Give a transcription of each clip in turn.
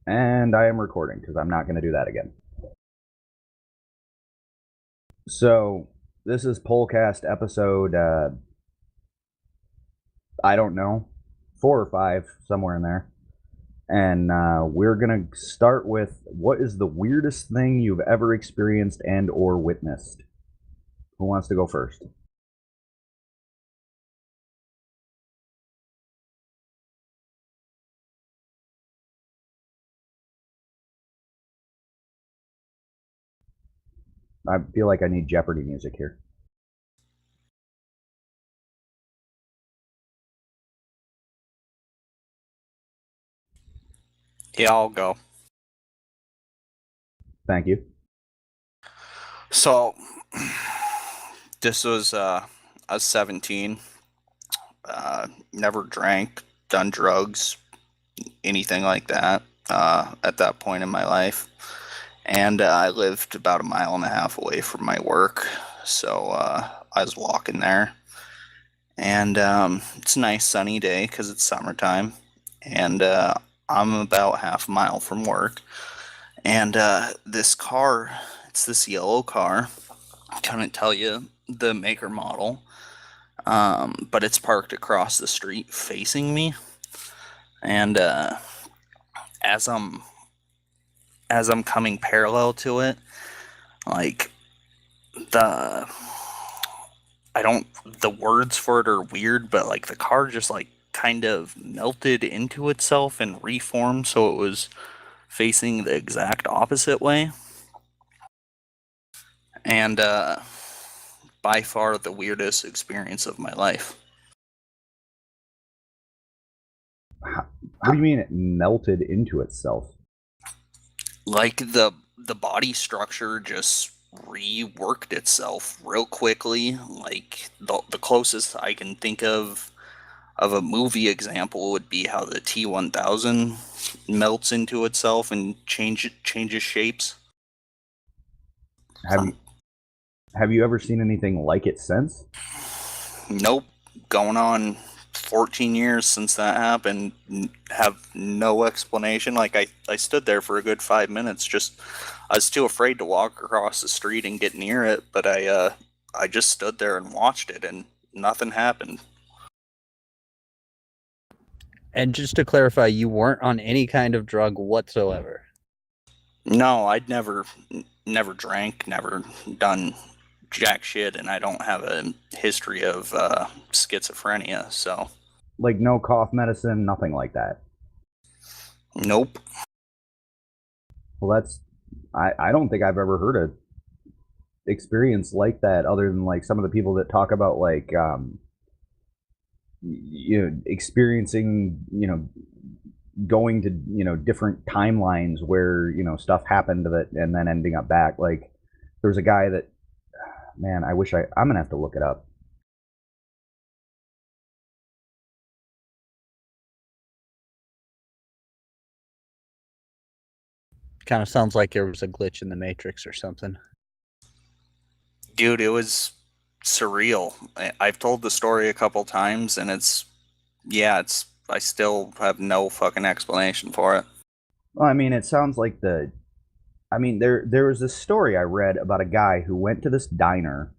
And I am recording because I'm not going to do that again. So, this is Poalcast episode, I don't know, 4 or 5, somewhere in there. And we're going to start with what is the weirdest thing you've ever experienced and or witnessed? Who wants to go first? I feel like I need Jeopardy music here. Yeah, I'll go. Thank you. So, this was, I was 17, never drank, done drugs, anything like that, at that point in my life. And I lived about 1.5 miles away from my work, so I was walking there. And it's a nice sunny day because it's summertime. And I'm about half a mile from work. And this car, it's this yellow car. I couldn't tell you the maker model, but it's parked across the street facing me. And as I'm coming parallel to it, like the I don't the words for it are weird, but like the car just like kind of melted into itself and reformed so it was facing the exact opposite way. And by far the weirdest experience of my life. What do you mean it melted into itself? Like the body structure just reworked itself real quickly. Like the closest I can think of a movie example would be how the T-1000 melts into itself and changes shapes. Have you have you ever seen anything like it since? Nope. Going on 14 years since that happened, have no explanation. Like I stood there for a good 5 minutes. Just I was too afraid to walk across the street and get near it, but I just stood there and watched it, and nothing happened. And just to clarify, you weren't on any kind of drug whatsoever. No, I'd never drank, never done jack shit, and I don't have a history of schizophrenia, so Like no cough medicine, nothing like that. nope. Well, I don't think I've ever heard a experience like that other than like some of the people that talk about like experiencing going to different timelines where stuff happened that and then ending up back. Like there was a guy that, man, I'm gonna have to look it up. Kind of sounds like there was a glitch in the Matrix or something. Dude, it was surreal. I've told the story a couple times, and I still have no fucking explanation for it. Well, I mean, it sounds like there was this story I read about a guy who went to this diner,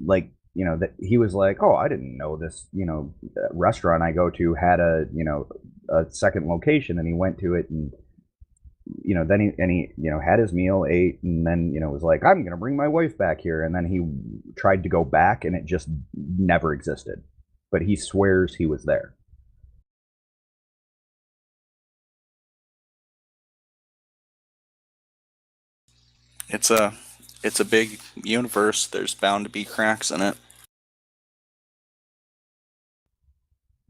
like that he was like, oh, I didn't know this restaurant I go to had a second location, and he went to it, and then he had his meal, ate, and then was like, I'm gonna bring my wife back here, and then he tried to go back, and it just never existed, but he swears he was there. It's a big universe. There's bound to be cracks in it.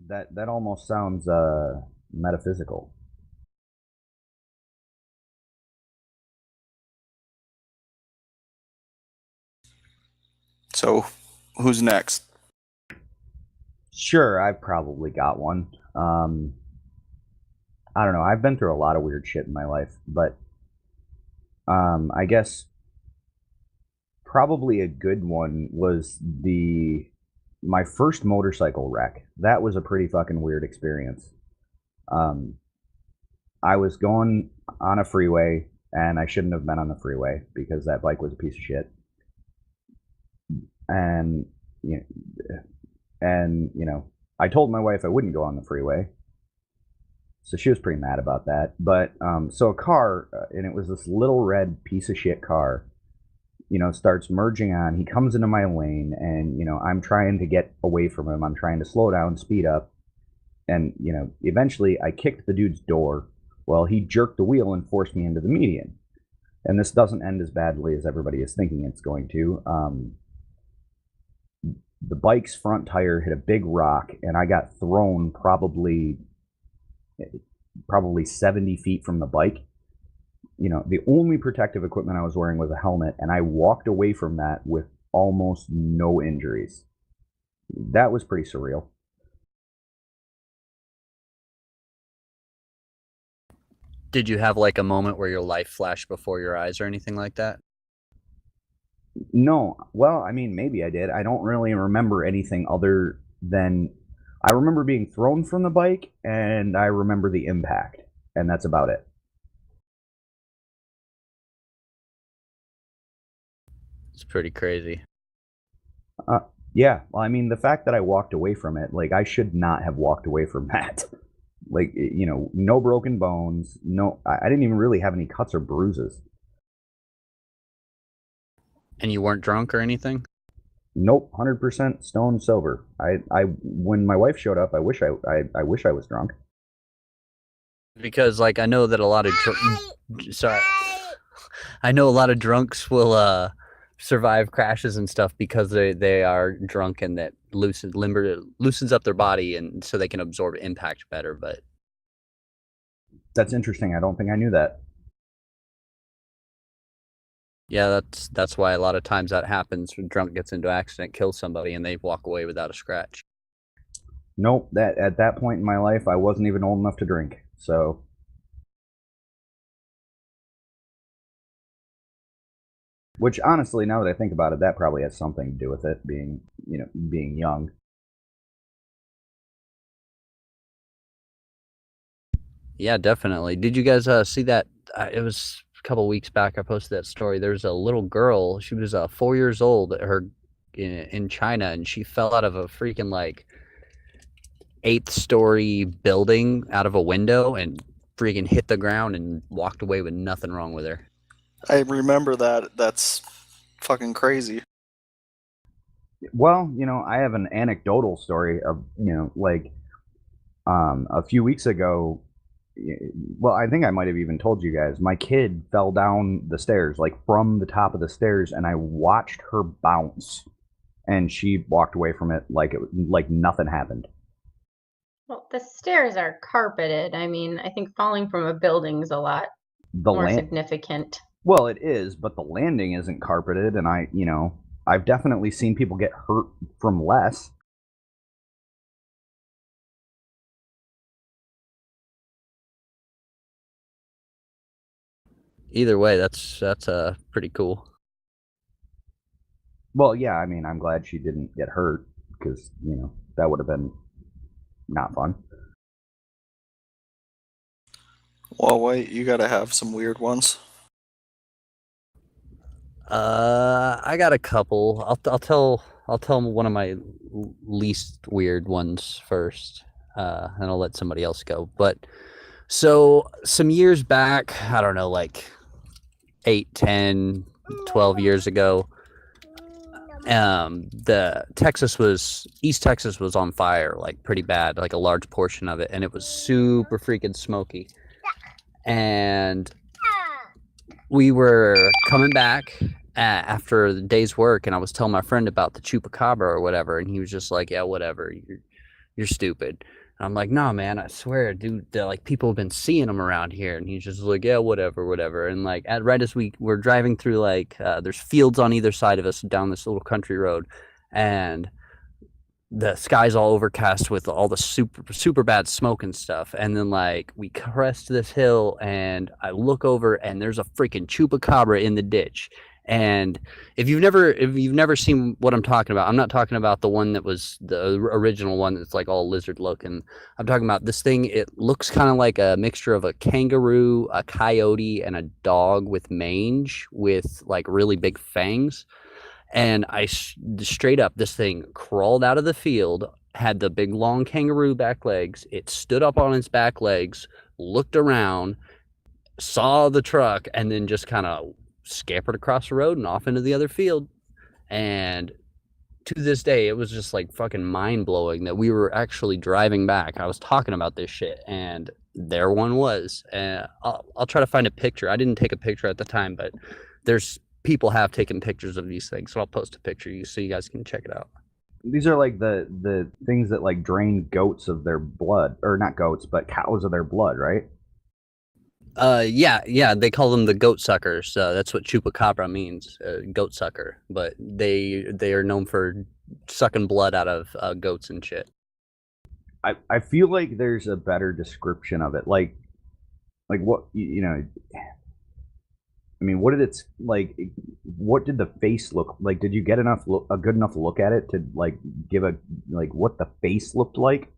That almost sounds metaphysical. So, who's next? Sure, I've probably got one. I don't know. I've been through a lot of weird shit in my life, but I guess probably a good one was my first motorcycle wreck. That was a pretty fucking weird experience. Um, I was going on a freeway, and I shouldn't have been on the freeway because that bike was a piece of shit. And you know, I told my wife I wouldn't go on the freeway, so she was pretty mad about that. But so a car, and it was this little red piece of shit car, starts merging on. He comes into my lane, and I'm trying to get away from him. I'm trying to slow down, speed up, and eventually I kicked the dude's door. Well, he jerked the wheel and forced me into the median. And this doesn't end as badly as everybody is thinking it's going to. The bike's front tire hit a big rock, and I got thrown probably 70 feet from the bike. The only protective equipment I was wearing was a helmet, and I walked away from that with almost no injuries. That was pretty surreal. Did you have like a moment where your life flashed before your eyes or anything like that? No. Well, I mean, maybe I did. I don't really remember anything other than I remember being thrown from the bike, and I remember the impact, and that's about it. It's pretty crazy. Yeah. Well, I mean, the fact that I walked away from it, like, I should not have walked away from that. Like, no broken bones. No, I didn't even really have any cuts or bruises. And you weren't drunk or anything? Nope, 100% stone sober. When my wife showed up, I wish I wish I was drunk. Because like I know that a lot of I know a lot of drunks will survive crashes and stuff because they are drunk, and that loosens up their body, and so they can absorb impact better. But that's interesting. I don't think I knew that. Yeah, that's why a lot of times that happens. When drunk gets into an accident, kills somebody, and they walk away without a scratch. Nope. That at that point in my life, I wasn't even old enough to drink. So, which honestly, now that I think about it, that probably has something to do with it being young. Yeah, definitely. Did you guys see that? It was a couple weeks back. I posted that story. There's a little girl. She was 4 years old. In China, and she fell out of a freaking like 8th-story building out of a window and freaking hit the ground and walked away with nothing wrong with her. I remember that. That's fucking crazy. Well, I have an anecdotal story of, like, a few weeks ago. Well, I think I might have even told you guys. My kid fell down the stairs, like from the top of the stairs, and I watched her bounce, and she walked away from it like nothing happened. Well, the stairs are carpeted. I mean, I think falling from a building's a lot more significant. Well, it is, but the landing isn't carpeted, and I've definitely seen people get hurt from less. Either way, that's pretty cool. Well, yeah, I mean, I'm glad she didn't get hurt because that would have been not fun. Well, wait, you gotta have some weird ones. I got a couple. I'll tell one of my least weird ones first, and I'll let somebody else go. But so some years back, I don't know, like 8, 10, 12 years ago, East Texas was on fire, like pretty bad, like a large portion of it, and it was super freaking smoky. And we were coming back after the day's work, and I was telling my friend about the chupacabra or whatever, and he was just like, "Yeah, whatever, you're stupid." And I'm like, "No, man, I swear, dude, like people have been seeing them around here." And he's just like, "Yeah, whatever." And like right as we're driving through, like there's fields on either side of us down this little country road, and the sky's all overcast with all the super bad smoke and stuff. And then like we crest this hill, and I look over, and there's a freaking chupacabra in the ditch. And if you've never seen what I'm talking about, I'm not talking about the one that was the original one that's like all lizard looking. I'm talking about this thing. It looks kind of like a mixture of a kangaroo, a coyote, and a dog with mange with like really big fangs. And straight up, this thing crawled out of the field, had the big long kangaroo back legs. It stood up on its back legs, looked around, saw the truck, and then just kind of scampered across the road and off into the other field. And to this day, it was just like fucking mind blowing that we were actually driving back. I was talking about this shit, and there one was. And I'll try to find a picture. I didn't take a picture at the time, but there's people have taken pictures of these things, so I'll post a picture so you guys can check it out. These are like the things that like drain goats of their blood, or not goats, but cows of their blood, right? Yeah, they call them the goat suckers. That's what chupacabra means, goat sucker. But they are known for sucking blood out of goats and shit. I feel like there's a better description of it, like what you know. I mean, what did it like? What did the face look like? Did you get a good enough look at it to like give a like what the face looked like?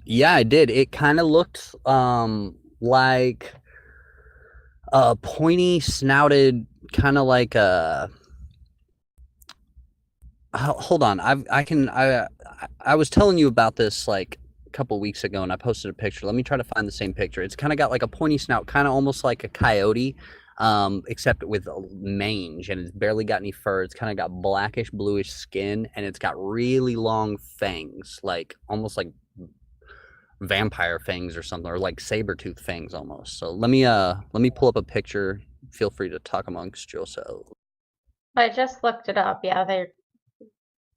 Yeah, I did. It kind of looked like a pointy snouted, kind of like a. Hold on, I was telling you about this like a couple weeks ago, and I posted a picture. Let me try to find the same picture. It's kind of got like a pointy snout, kind of almost like a coyote, except with a mange, and it's barely got any fur. It's kind of got blackish bluish skin, and it's got really long fangs, like almost like vampire fangs or something, or like saber-tooth fangs almost. So let me pull up a picture. Feel free to talk amongst yourselves. I just looked it up. Yeah, they're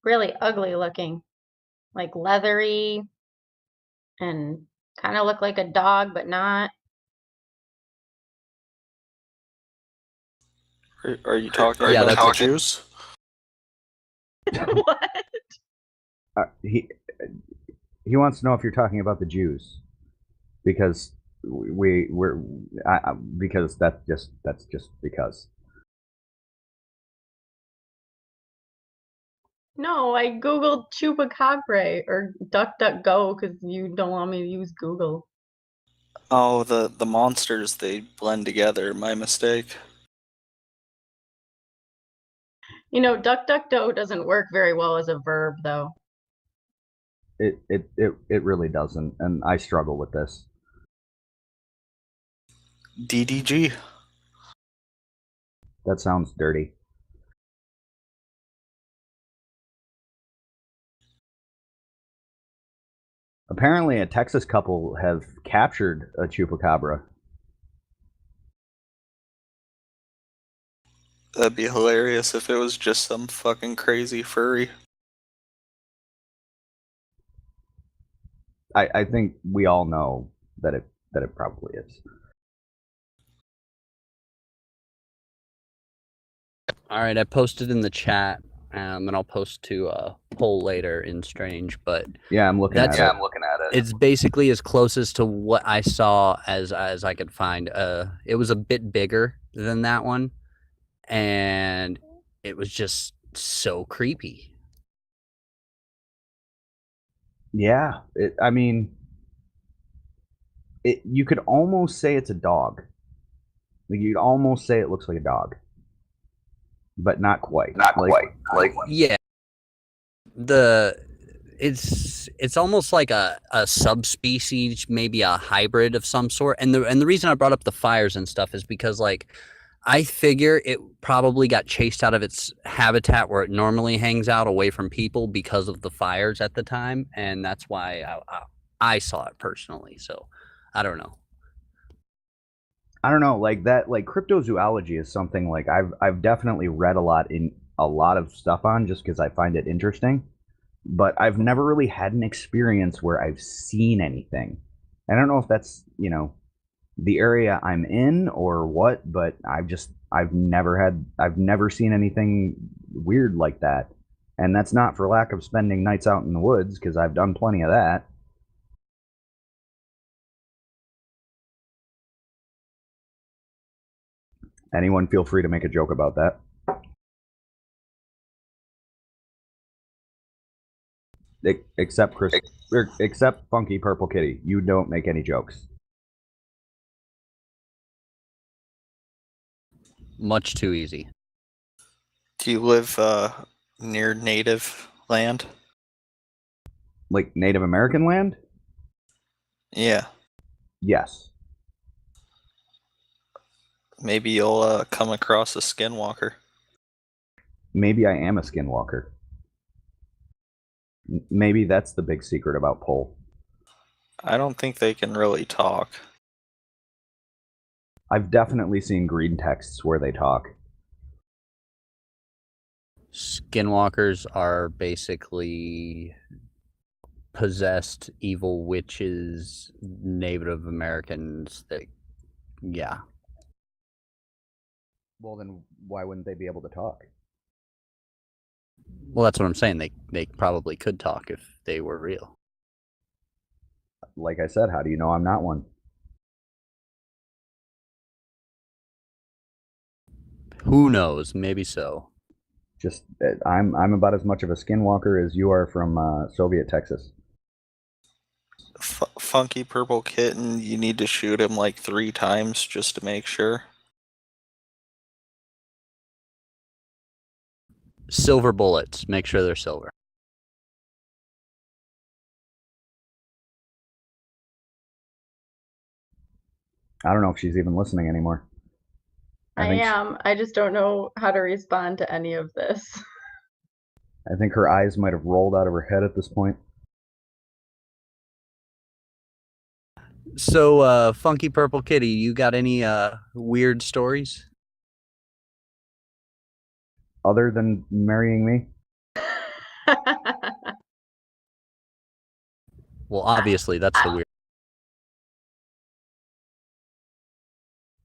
really ugly looking, like leathery, and kind of look like a dog, but not. Are you talking about the Jews? What? He wants to know if you're talking about the Jews, because because that's just because. No, I googled chupacabra or DuckDuckGo because you don't want me to use Google. Oh, the monsters, they blend together. My mistake. You know, DuckDuckGo doesn't work very well as a verb, though. It really doesn't, and I struggle with this. DDG. That sounds dirty. Apparently, a Texas couple have captured a chupacabra. That'd be hilarious if it was just some fucking crazy furry. I think we all know that it probably is. All right, I posted in the chat, and I'll post to a poll later in Strange. But yeah, I'm looking at it. It's basically as closest to what I saw as I could find. It was a bit bigger than that one, and it was just so creepy. Yeah, I mean, you could almost say it's a dog. Like, you'd almost say it looks like a dog, but not quite. Like yeah, it's almost like a subspecies, maybe a hybrid of some sort. And the reason I brought up the fires and stuff is because like I figure it probably got chased out of its habitat where it normally hangs out away from people because of the fires at the time, and that's why I saw it personally. So I don't know. I don't know, like that, like cryptozoology is something like I've definitely read a lot of stuff on, just because I find it interesting, but I've never really had an experience where I've seen anything. I don't know if that's, the area I'm in or what, but I've never seen anything weird like that. And that's not for lack of spending nights out in the woods, because I've done plenty of that. Anyone feel free to make a joke about that. Except Chris, except Funky Purple Kitty. You don't make any jokes. Much too easy. Do you live near native land? Like Native American land? Yeah. Yes. Maybe you'll come across a skinwalker. Maybe I am a skinwalker. Maybe that's the big secret about Poal. I don't think they can really talk. I've definitely seen green texts where they talk. Skinwalkers are basically possessed evil witches, Native Americans. That, yeah. Well, then why wouldn't they be able to talk? Well, that's what I'm saying. They probably could talk if they were real. Like I said, how do you know I'm not one? Who knows? Maybe so. Just I'm about as much of a skinwalker as you are from Soviet Texas. Funky Purple Kitten, you need to shoot him like 3 times just to make sure. Silver bullets. Make sure they're silver. I don't know if she's even listening anymore. I think am. I just don't know how to respond to any of this. I think her eyes might have rolled out of her head at this point. So, Funky Purple Kitty, you got any weird stories? Other than marrying me? Well, obviously, that's the weird.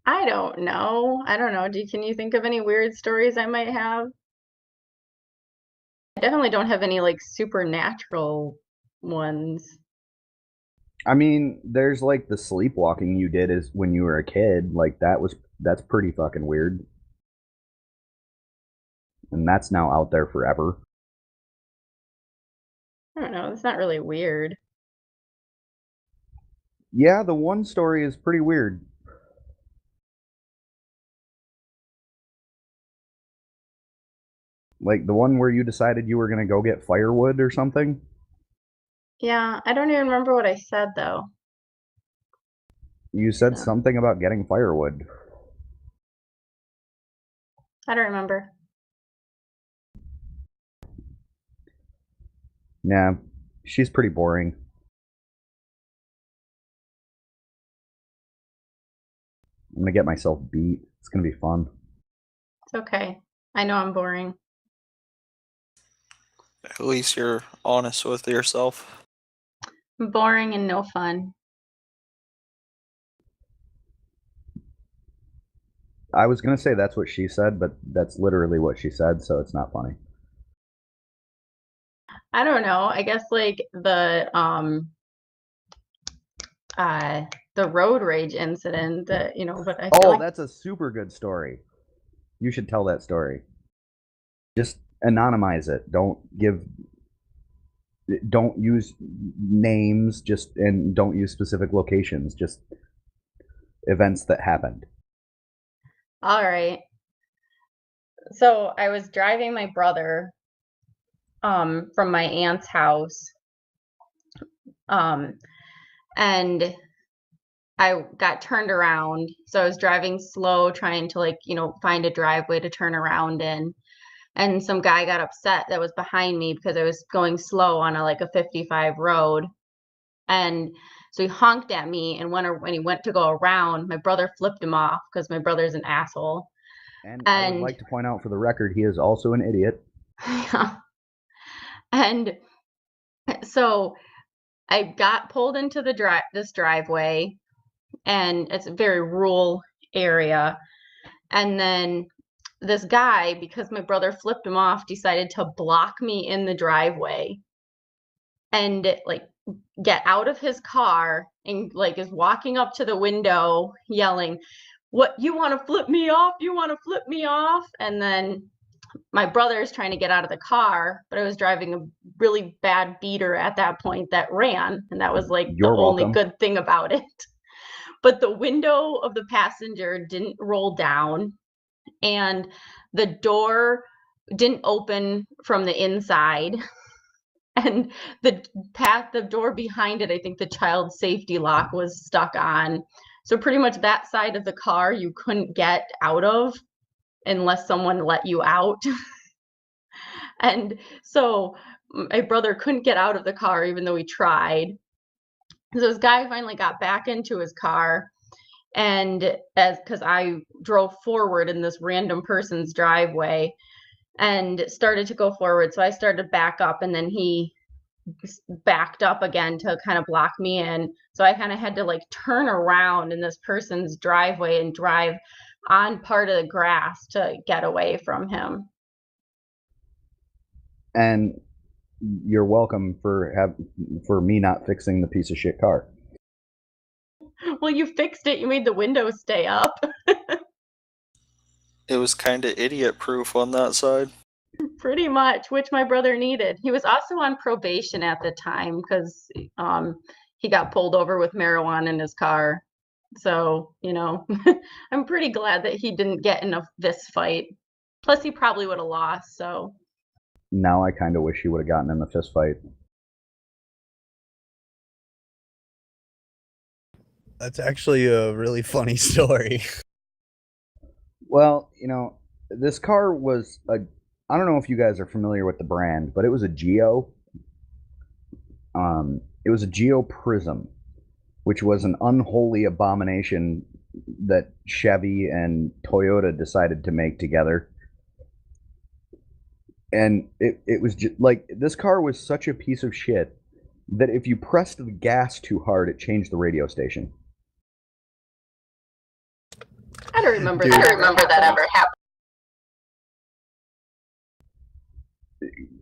I don't know. I don't know. Can you think of any weird stories I might have? I definitely don't have any like supernatural ones. I mean, there's like the sleepwalking you did is when you were a kid. Like that's pretty fucking weird. And that's now out there forever. I don't know. It's not really weird. Yeah, the one story is pretty weird. Like the one where you decided you were gonna go get firewood or something. Yeah, I don't even remember what I said though. You said So, something about getting firewood. I don't remember. Nah, she's pretty boring. I'm gonna get myself beat. It's gonna be fun. It's okay. I know I'm boring. At least you're honest with yourself. Boring and no fun. I was gonna say that's what she said, but that's literally what she said, so it's not funny. I don't know. I guess like the road rage incident that, but I feel Oh, like that's a super good story. You should tell that story. Just anonymize it. Don't use names, and don't use specific locations, just events that happened. all right. So I was driving my brother from my aunt's house. And I got turned around. So I was driving slow, trying to find a driveway to turn around in. And some guy got upset that was behind me because I was going slow on a 55 road. And so he honked at me, and when he went to go around, my brother flipped him off because my brother's an asshole. And I would like to point out for the record, he is also an idiot. Yeah. And so I got pulled into this driveway, and it's a very rural area. And then this guy, because my brother flipped him off, decided to block me in the driveway and get out of his car and is walking up to the window yelling, what, you want to flip me off? You want to flip me off? And then my brother is trying to get out of the car, but I was driving a really bad beater at that point that ran, and that was like You're the only welcome. good thing about it. But the window of the passenger didn't roll down, and the door didn't open from the inside. And the door behind it, I think the child safety lock was stuck on. So pretty much that side of the car you couldn't get out of unless someone let you out. And so my brother couldn't get out of the car even though he tried. So this guy finally got back into his car, and because I drove forward in this random person's driveway and started to go forward, so I started to back up, and then he backed up again to kind of block me in. So I kind of had to like turn around in this person's driveway and drive on part of the grass to get away from him. And you're welcome for me not fixing the piece of shit car. Well, you fixed it. You made the windows stay up. It was kind of idiot proof on that side. Pretty much, which my brother needed. He was also on probation at the time because he got pulled over with marijuana in his car. So, I'm pretty glad that he didn't get in a fist fight. Plus, he probably would have lost. So Now I kind of wish he would have gotten in the fist fight. That's actually a really funny story. Well, this car was I don't know if you guys are familiar with the brand, but it was a Geo. It was a Geo Prism, which was an unholy abomination that Chevy and Toyota decided to make together. And it was just like, this car was such a piece of shit that if you pressed the gas too hard, it changed the radio station. I don't remember Dude, that. I ever happening.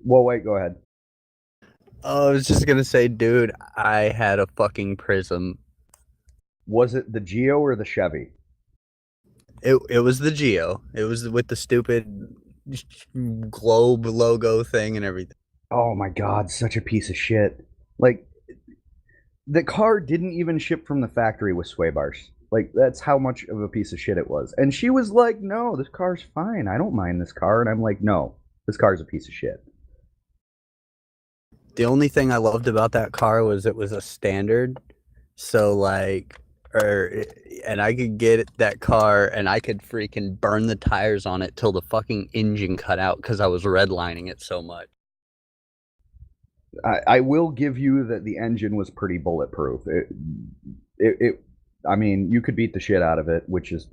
Well, wait, go ahead. I was just gonna say, dude, I had a fucking Prism. Was it the Geo or the Chevy? It was the Geo. It was with the stupid globe logo thing and everything. Oh my god, such a piece of shit. Like, the car didn't even ship from the factory with sway bars. Like, that's how much of a piece of shit it was. And she was like, no, this car's fine. I don't mind this car. And I'm like, no, this car's a piece of shit. The only thing I loved about that car was it was a standard. So like, and I could get that car and I could freaking burn the tires on it till the fucking engine cut out because I was redlining it so much. I will give you that the engine was pretty bulletproof. I mean, you could beat the shit out of it, which is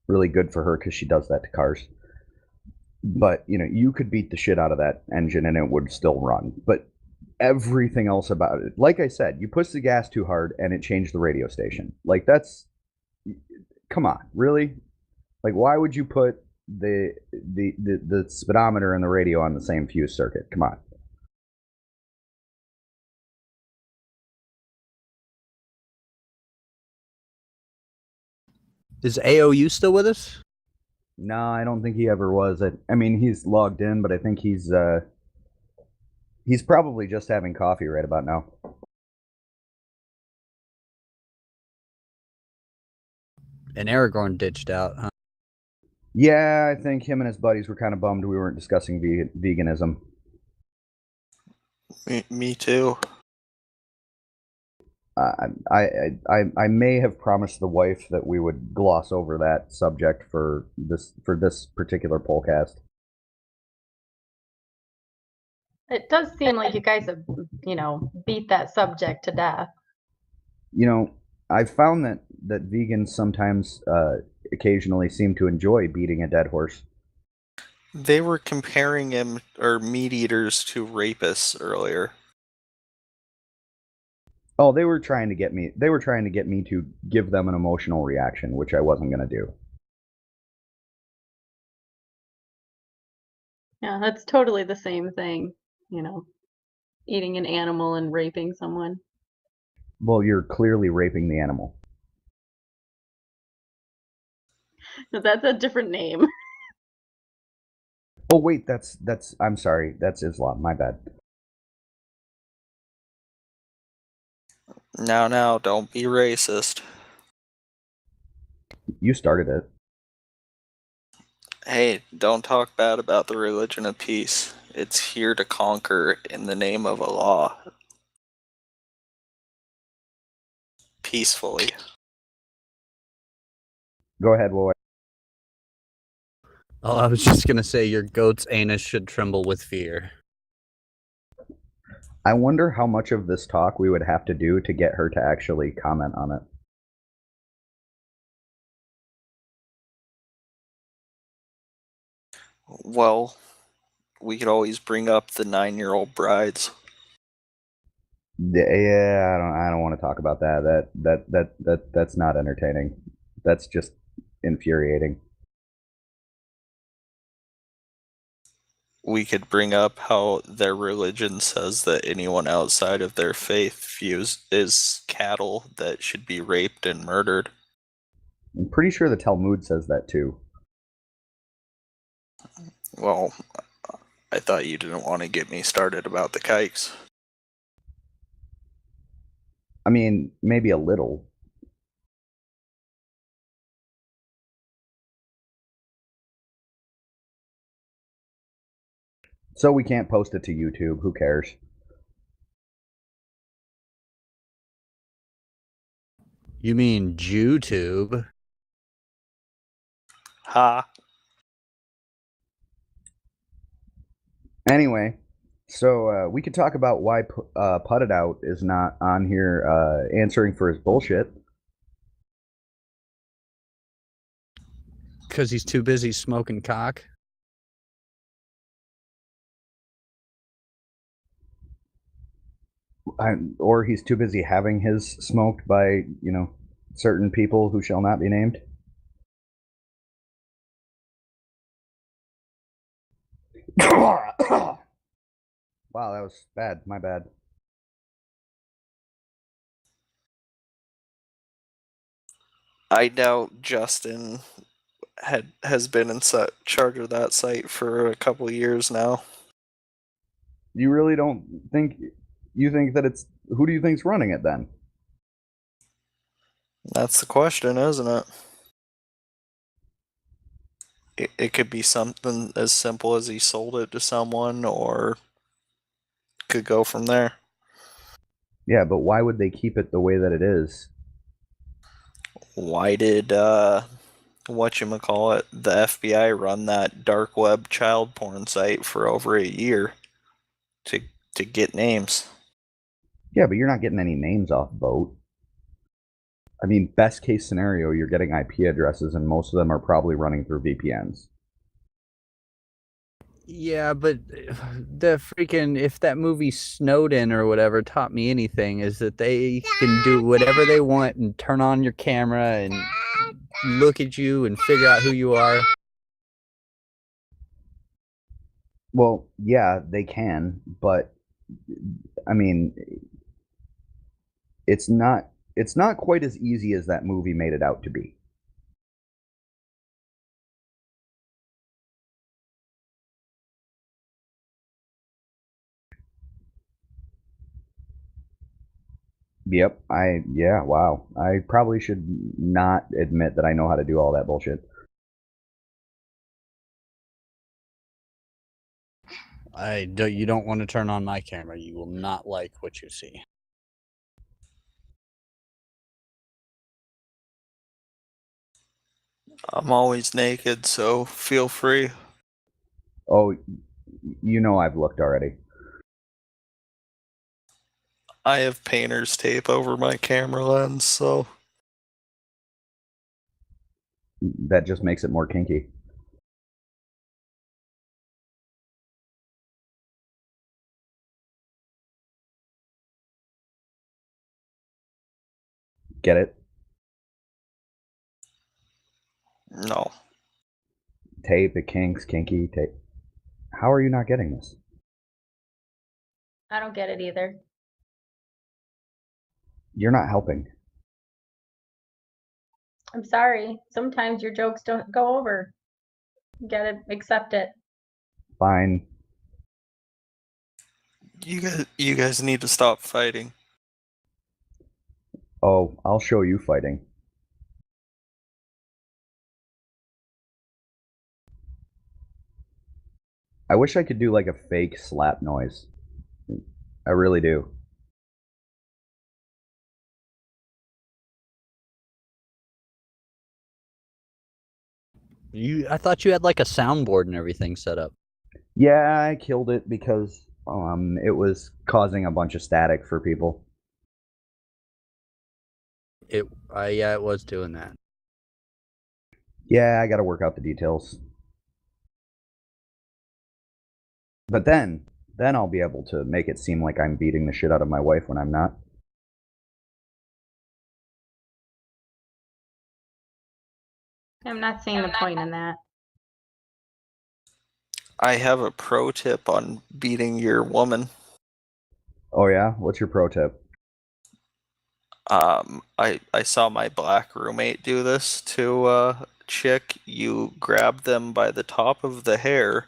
really good for her because she does that to cars. But, you could beat the shit out of that engine and it would still run. But everything else about it, like I said, you push the gas too hard and it changed the radio station. Like, come on, really? Like, why would you put the speedometer and the radio on the same fuse circuit? Come on. Is AOU still with us? No, I don't think he ever was. I mean, he's logged in, but I think he's probably just having coffee right about now. And Aragorn ditched out, huh? Yeah, I think him and his buddies were kind of bummed we weren't discussing veganism. Me too. I may have promised the wife that we would gloss over that subject for this particular Poalcast. It does seem like you guys have, beat that subject to death. I've found that vegans sometimes occasionally seem to enjoy beating a dead horse. They were comparing meat eaters to rapists earlier. Oh, they were trying to get me to give them an emotional reaction, which I wasn't going to do. Yeah, that's totally the same thing, eating an animal and raping someone. Well, you're clearly raping the animal. That's a different name. Oh wait, that's I'm sorry, that's Islam. My bad. Now, don't be racist. You started it. Hey, don't talk bad about the religion of peace. It's here to conquer in the name of Allah. Peacefully. Go ahead, Roy. Oh, I was just gonna say your goat's anus should tremble with fear. I wonder how much of this talk we would have to do to get her to actually comment on it. Well, we could always bring up the 9-year-old brides. Yeah, I don't want to talk about that. That's not entertaining. That's just infuriating. We could bring up how their religion says that anyone outside of their faith views is cattle that should be raped and murdered. I'm pretty sure the Talmud says that too. Well, I thought you didn't want to get me started about the kikes. I mean, maybe a little. So we can't post it to YouTube. Who cares? You mean JewTube? Ha! Anyway, so we could talk about why Put It Out is not on here answering for his bullshit. Because he's too busy smoking cock? Or he's too busy having his smoked by, certain people who shall not be named. Wow, that was bad. My bad. I doubt Justin has been in charge of that site for a couple years now. You really don't think you think that it's who do you think's running it then? That's the question, isn't it? It could be something as simple as he sold it to someone, or could go from there. Yeah, but why would they keep it the way that it is? Why did whatchamacallit, the FBI run that dark web child porn site for over a year to get names? Yeah, but you're not getting any names off Vote. I mean, best case scenario, you're getting IP addresses, and most of them are probably running through VPNs. Yeah, but the freaking, if that movie Snowden or whatever taught me anything, is that they can do whatever they want and turn on your camera and look at you and figure out who you are. Well, yeah, they can, but I mean, it's not quite as easy as that movie made it out to be. Yep, wow. I probably should not admit that I know how to do all that bullshit. You don't want to turn on my camera. You will not like what you see. I'm always naked, so feel free. Oh, I've looked already. I have painter's tape over my camera lens, so That just makes it more kinky. Get it? no. Tape, it kinks, kinky, tape. How are you not getting this? I don't get it either. You're not helping. I'm sorry. Sometimes your jokes don't go over. You gotta accept it. Fine. You guys need to stop fighting. Oh, I'll show you fighting. I wish I could do like a fake slap noise. I really do. I thought you had like a soundboard and everything set up. Yeah, I killed it because it was causing a bunch of static for people. Yeah, it was doing that. Yeah, I got to work out the details. But then I'll be able to make it seem like I'm beating the shit out of my wife when I'm not. I'm not seeing the point in that. I have a pro tip on beating your woman. Oh yeah, what's your pro tip? I saw my black roommate do this to a chick. You grab them by the top of the hair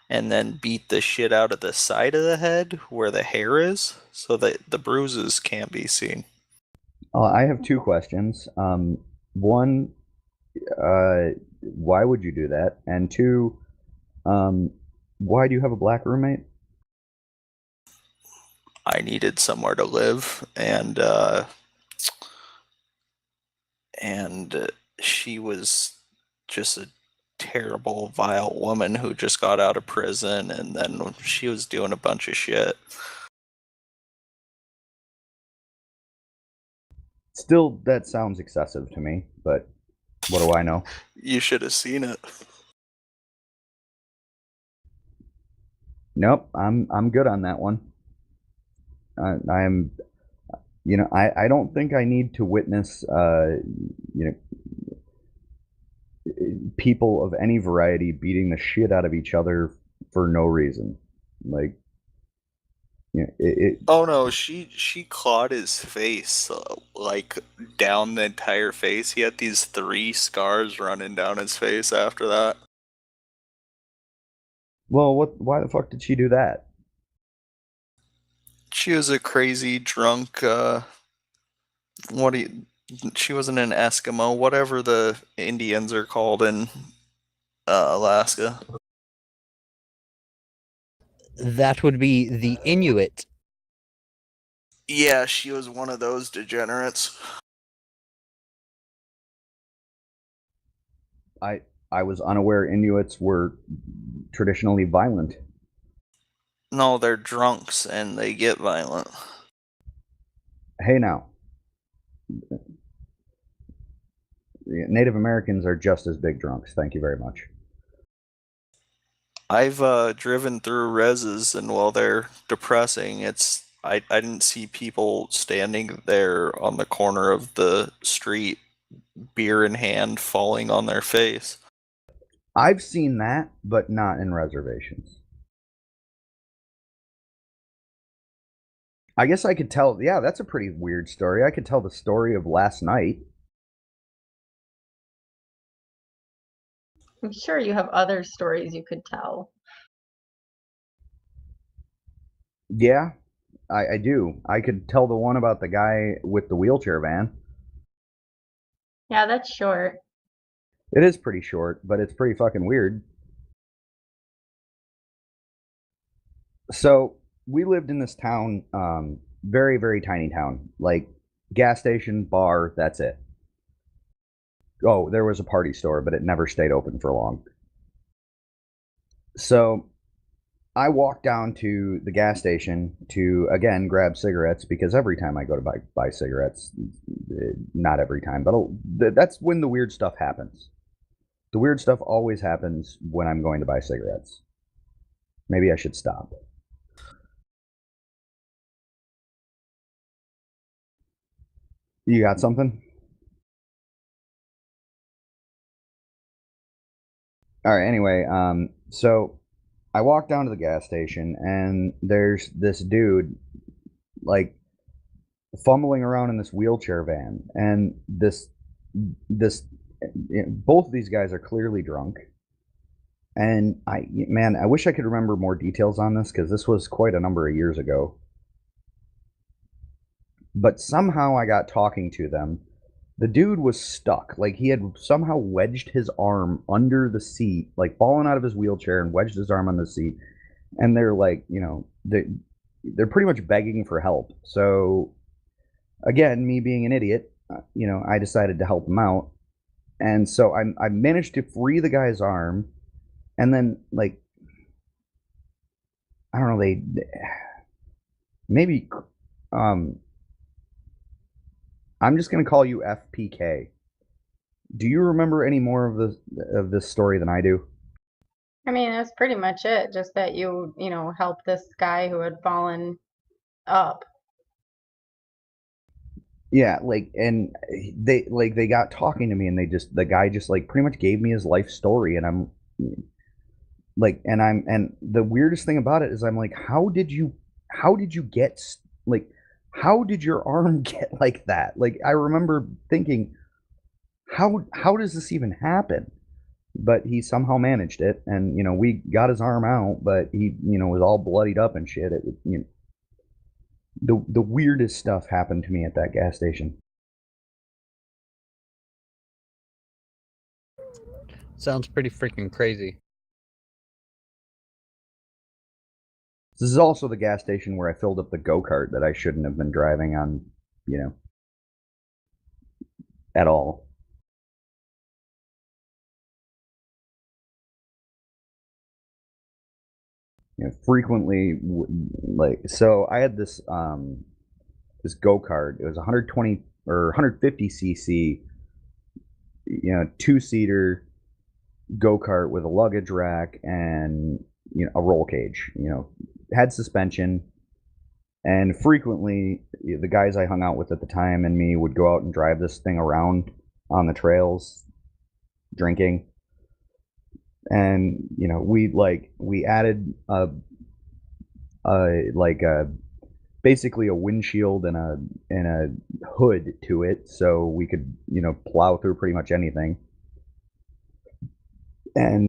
and then beat the shit out of the side of the head where the hair is so that the bruises can't be seen. I have two questions. One, why would you do that? And two, why do you have a black roommate? I needed somewhere to live, and she was just a terrible, vile woman who just got out of prison, and then she was doing a bunch of shit. Still, that sounds excessive to me, but what do I know? You should have seen it. Nope, I'm good on that one. I'm, I don't think I need to witness, people of any variety beating the shit out of each other for no reason. Like, Oh no, she clawed his face like down the entire face. He had these 3 scars running down his face after that. Well, why the fuck did she do that? She was a crazy drunk. What do you? She wasn't an Eskimo. Whatever the Indians are called in Alaska. That would be the Inuit. Yeah, she was one of those degenerates. I was unaware Inuits were traditionally violent. No, they're drunks and they get violent. Hey now, Native Americans are just as big drunks. Thank you very much. I've driven through reses, and while they're depressing, I didn't see people standing there on the corner of the street, beer in hand, falling on their face. I've seen that, but not in reservations. I guess I could tell. Yeah, that's a pretty weird story. I could tell the story of last night. I'm sure you have other stories you could tell. Yeah, I do. I could tell the one about the guy with the wheelchair van. Yeah, that's short. It is pretty short, but it's pretty fucking weird. So we lived in this town, very, very tiny town. Like gas station, bar, that's it. Oh, there was a party store, but it never stayed open for long. So I walked down to the gas station to again grab cigarettes because every time I go to buy cigarettes, not every time, but that's when the weird stuff happens. The weird stuff always happens when I'm going to buy cigarettes. Maybe I should stop. You got something? All right. Anyway, so I walk down to the gas station and there's this dude like fumbling around in this wheelchair van, and this both of these guys are clearly drunk. And I wish I could remember more details on this because this was quite a number of years ago. But somehow I got talking to them. The dude was stuck. Like he had somehow wedged his arm under the seat, like fallen out of his wheelchair and wedged his arm on the seat. And they're like, they're pretty much begging for help. So again, me being an idiot, I decided to help him out. And so I managed to free the guy's arm, and then like I don't know, they maybe I'm just gonna call you FPK. Do you remember any more of this story than I do? I mean, that's pretty much it. Just that you helped this guy who had fallen up. Yeah, and they got talking to me, and the guy just like pretty much gave me his life story, and I'm like, and the weirdest thing about it is I'm like, how did you get like, how did your arm get like that? Like, I remember thinking, how does this even happen? But he somehow managed it, and we got his arm out, but he was all bloodied up and shit. It was the weirdest stuff happened to me at that gas station. Sounds pretty freaking crazy. This is also the gas station where I filled up the go-kart that I shouldn't have been driving on, at all. Frequently, like, so I had this go-kart. It was 120 or 150 cc, two-seater go-kart with a luggage rack and a roll cage. Had suspension. And frequently, the guys I hung out with at the time and me would go out and drive this thing around on the trails, drinking. And we added basically a windshield and a hood to it, so we could plow through pretty much anything. And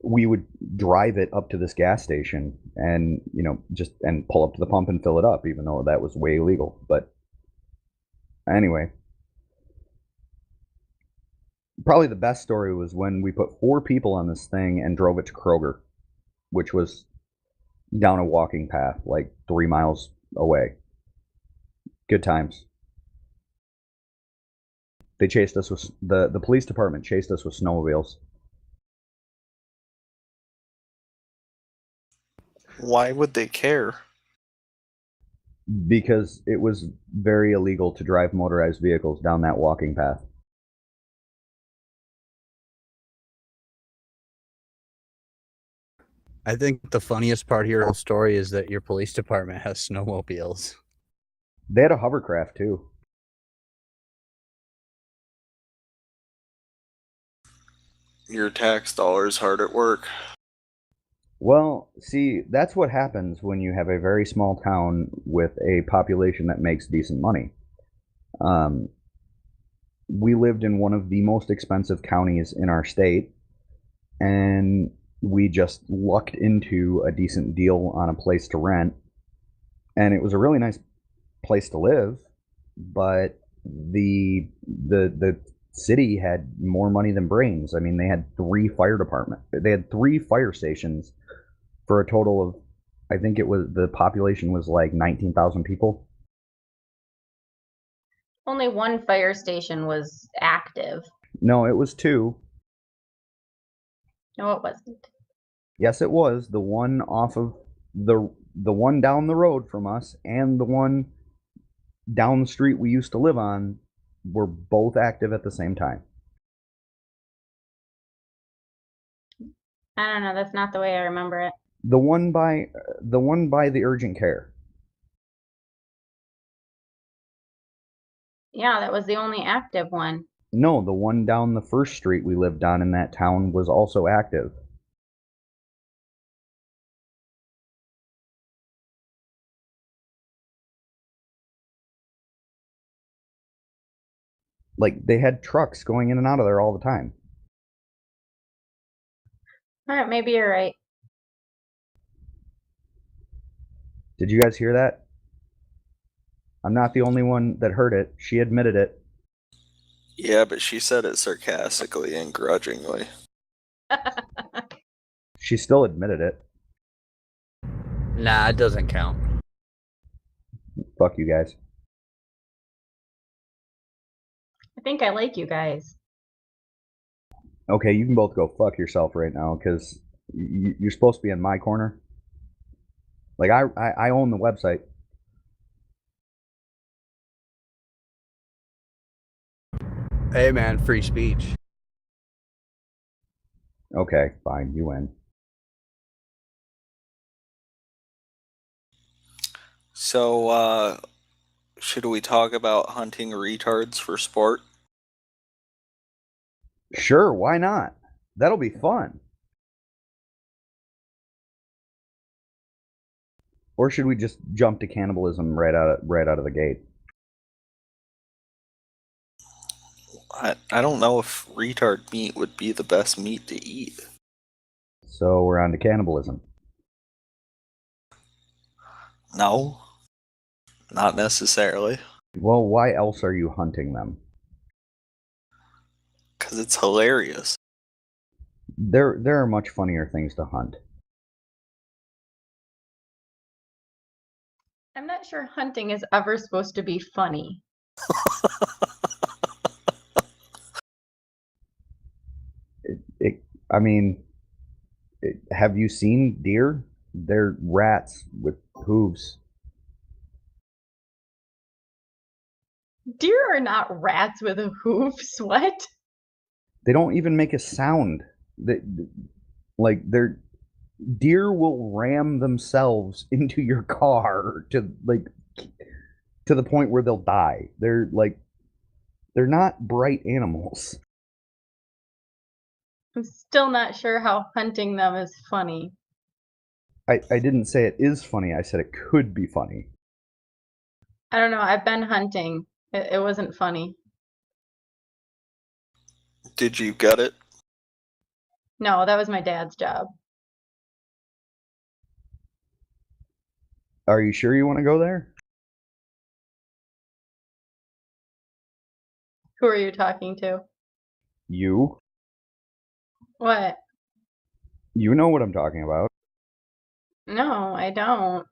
we would drive it up to this gas station and just and pull up to the pump and fill it up, even though that was way illegal. But anyway, probably the best story was when we put 4 people on this thing and drove it to Kroger, which was down a walking path like 3 miles away. Good times. They chased us with the police department chased us with snowmobiles. Why would they care? Because it was very illegal to drive motorized vehicles down that walking path. I think the funniest part of your whole story is that your police department has snowmobiles. They had a hovercraft too. Your tax dollars hard at work. Well, see, that's what happens when you have a very small town with a population that makes decent money. We lived in one of the most expensive counties in our state, and we just lucked into a decent deal on a place to rent, and it was a really nice place to live, but the city had more money than brains. I mean, they had 3 fire stations for a total of, I think the population was like 19,000 people. Only one fire station was active. No, it was 2. No, it wasn't. Yes, it was. The one off of the one down the road from us and the one down the street we used to live on were both active at the same time. I don't know. That's not the way I remember it. The one by the urgent care. Yeah, that was the only active one. No, the one down the first street we lived on in that town was also active. Like they had trucks going in and out of there all the time. All right, maybe you're right. Did you guys hear that? I'm not the only one that heard it. She admitted it. Yeah, but she said it sarcastically and grudgingly. She still admitted it. Nah, it doesn't count. Fuck you guys. I think I like you guys. Okay, you can both go fuck yourself right now because you're supposed to be in my corner. Like I own the website. Hey man, free speech. Okay, fine, you win. So, should we talk about hunting retards for sport? Sure, why not? That'll be fun. Or should we just jump to cannibalism right out of the gate? I don't know if retard meat would be the best meat to eat. So we're on to cannibalism. No, not necessarily. Well, why else are you hunting them? Because it's hilarious. There are much funnier things to hunt. I'm not sure hunting is ever supposed to be funny. I mean, have you seen deer? They're rats with hooves. Deer are not rats with hoofs. What? They don't even make a sound. Like they're deer will ram themselves into your car to the point where they'll die. They're not bright animals. I'm still not sure how hunting them is funny. I didn't say it is funny. I said it could be funny. I don't know. I've been hunting. It wasn't funny. Did you get it? No, that was my dad's job. Are you sure you want to go there? Who are you talking to? You? What? You know what I'm talking about. No, I don't.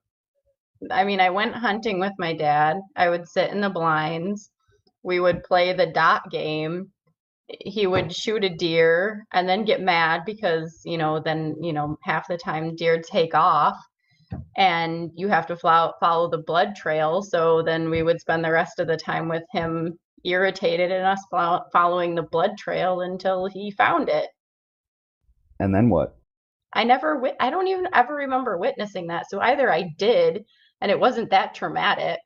I mean, I went hunting with my dad. I would sit in the blinds. We would play the dot game. He would shoot a deer and then get mad because, then, half the time deer take off and you have to follow the blood trail. So then we would spend the rest of the time with him irritated and us following the blood trail until he found it. And then what? I don't even ever remember witnessing that. So either I did and it wasn't that traumatic,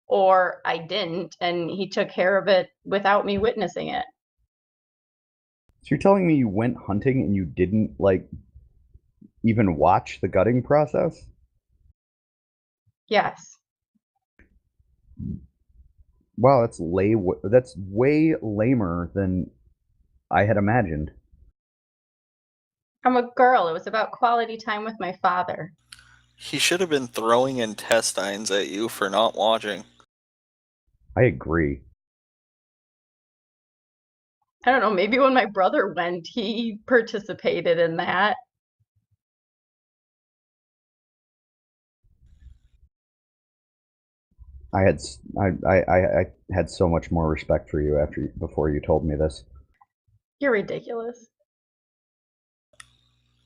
or I didn't and he took care of it without me witnessing it. So you're telling me you went hunting and you didn't even watch the gutting process? Yes. Wow, that's way lamer than I had imagined. I'm a girl. It was about quality time with my father. He should have been throwing intestines at you for not watching. I agree. I don't know, maybe when my brother went, he participated in that. I had so much more respect for you before you told me this. You're ridiculous.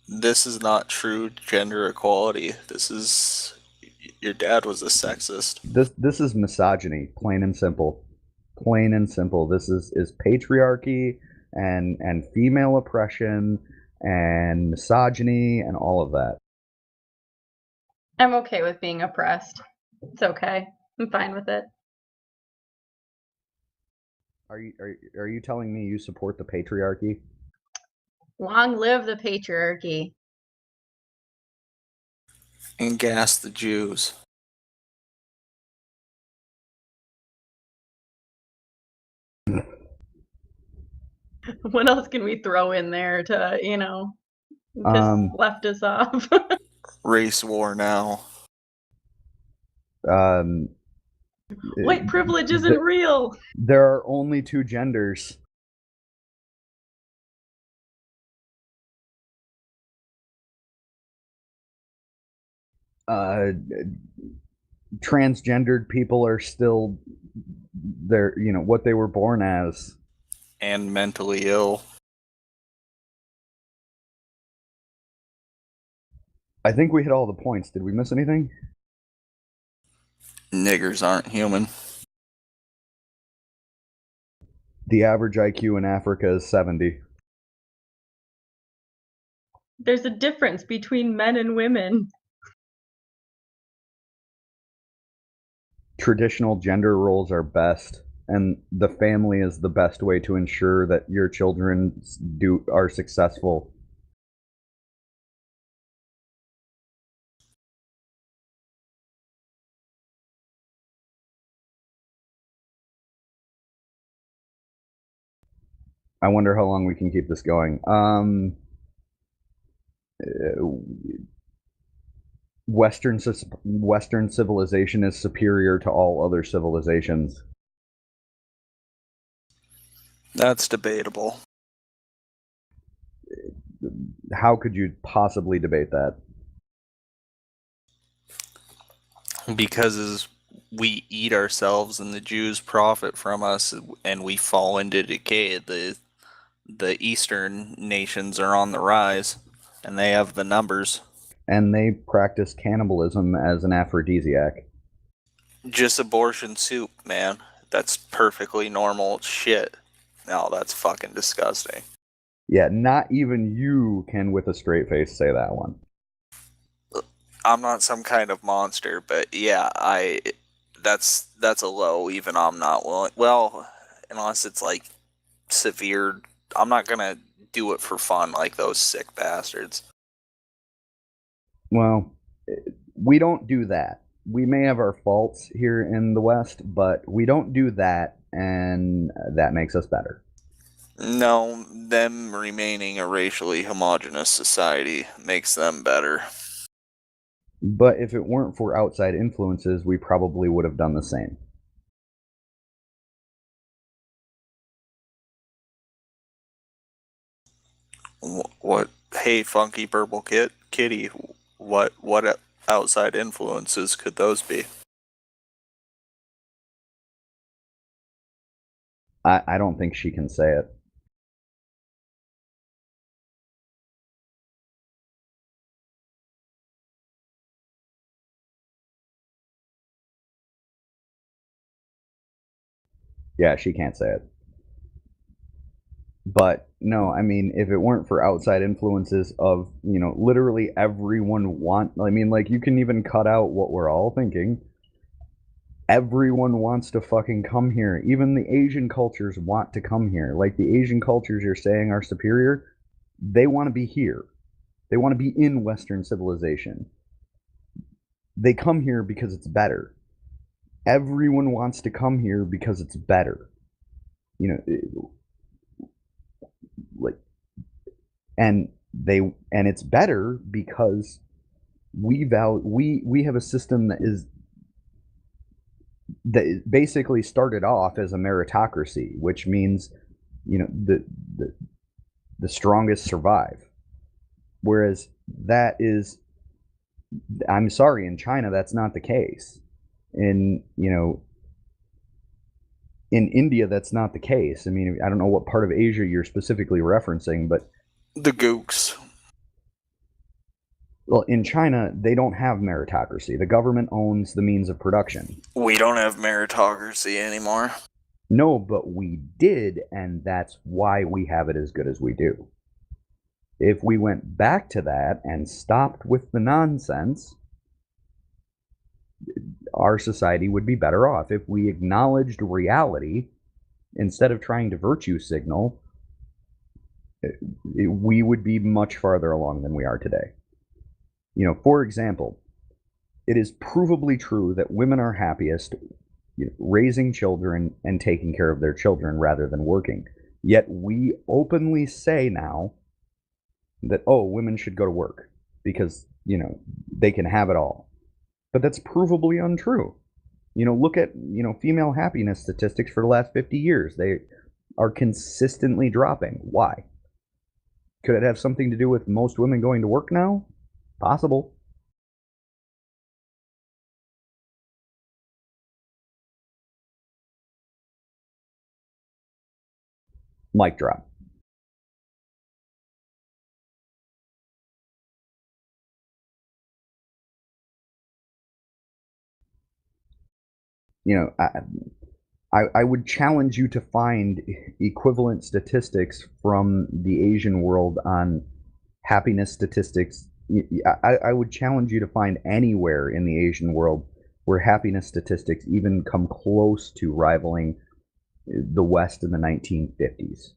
This is not true gender equality. Your dad was a sexist. This is misogyny, plain and simple. Plain and simple. This is patriarchy and female oppression and misogyny and all of that. I'm okay with being oppressed. It's okay. I'm fine with it. Are you telling me you support the patriarchy? Long live the patriarchy. And gas the Jews. What else can we throw in there to, piss leftists off? Race war now. White privilege isn't real. There are only two genders. Transgendered people are still what they were born as. And mentally ill. I think we hit all the points. Did we miss anything? Niggers aren't human. The average IQ in Africa is 70. There's a difference between men and women. Traditional gender roles are best, and the family is the best way to ensure that your children are successful. I wonder how long we can keep this going. Western civilization is superior to all other civilizations. That's debatable. How could you possibly debate that? Because as we eat ourselves and the Jews profit from us and we fall into decay, the Eastern nations are on the rise and they have the numbers. And they practice cannibalism as an aphrodisiac. Just abortion soup, man. That's perfectly normal shit. No, that's fucking disgusting. Yeah, not even you can with a straight face say that one. I'm not some kind of monster, but yeah, that's a low. Even I'm not willing. Well, unless it's like severe, I'm not gonna do it for fun like those sick bastards. Well, we don't do that. We may have our faults here in the West, but we don't do that, and that makes us better. No, them remaining a racially homogenous society makes them better. But if it weren't for outside influences, we probably would have done the same. What? Hey, Funky Purple Kitty, what outside influences could those be? I don't think she can say it. Yeah, she can't say it. But no, I mean, if it weren't for outside influences of, literally everyone you can even cut out what we're all thinking. Everyone wants to fucking come here. Even the Asian cultures want to come here. Like the Asian cultures you're saying are superior, they want to be here. They want to be in Western civilization. They come here because it's better. Everyone wants to come here because it's better. And it's better because we have a system that basically started off as a meritocracy, which means the strongest survive. Whereas I'm sorry, in China that's not the case. In India that's not the case. I mean, I don't know what part of Asia you're specifically referencing, but the gooks. Well, in China, they don't have meritocracy. The government owns the means of production. We don't have meritocracy anymore. No, but we did, and that's why we have it as good as we do. If we went back to that and stopped with the nonsense, our society would be better off. If we acknowledged reality instead of trying to virtue signal, we would be much farther along than we are today. For example, it is provably true that women are happiest raising children and taking care of their children rather than working. Yet we openly say now that, oh, women should go to work because, they can have it all. But that's provably untrue. Look at, female happiness statistics for the last 50 years. They are consistently dropping. Why? Could it have something to do with most women going to work now? Possible. Mic drop. I would challenge you to find equivalent statistics from the Asian world on happiness statistics. I would challenge you to find anywhere in the Asian world where happiness statistics even come close to rivaling the West in the 1950s.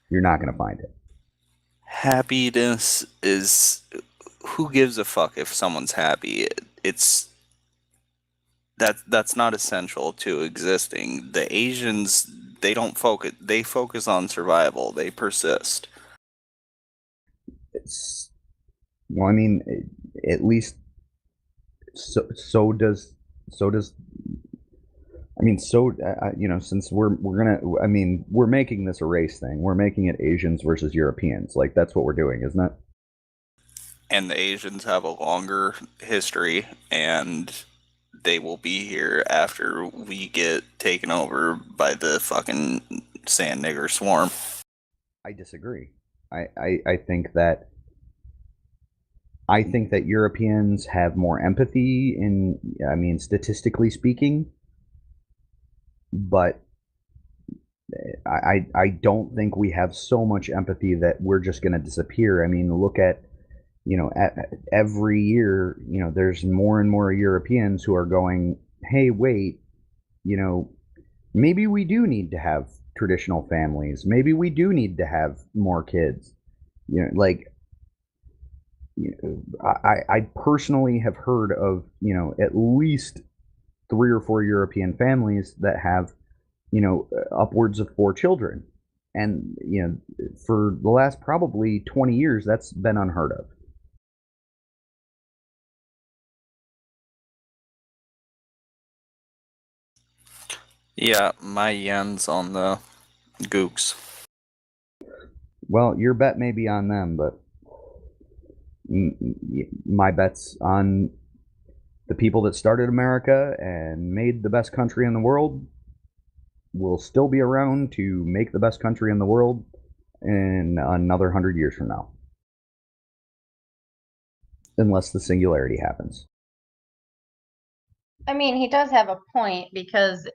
You're not going to find it. Happiness is, who gives a fuck if someone's happy? It's that's not essential to existing. The Asians, they don't focus. They focus on survival. They persist. Well, I mean, at least so does I mean, since we're making this a race thing. We're making it Asians versus Europeans. Like, that's what we're doing, isn't it? And the Asians have a longer history, and they will be here after we get taken over by the fucking sand nigger swarm. I disagree. I think that Europeans have more empathy statistically speaking, but I don't think we have so much empathy that we're just going to disappear. I mean, look at, every year, there's more and more Europeans who are going, hey, wait, maybe we do need to have traditional families. Maybe we do need to have more kids. I personally have heard of, at least 3 or 4 European families that have, upwards of 4 children. And, for the last probably 20 years, that's been unheard of. Yeah, my yen's on the gooks. Well, your bet may be on them, but my bet's on the people that started America and made the best country in the world will still be around to make the best country in the world in another 100 years from now. Unless the singularity happens. I mean, he does have a point because,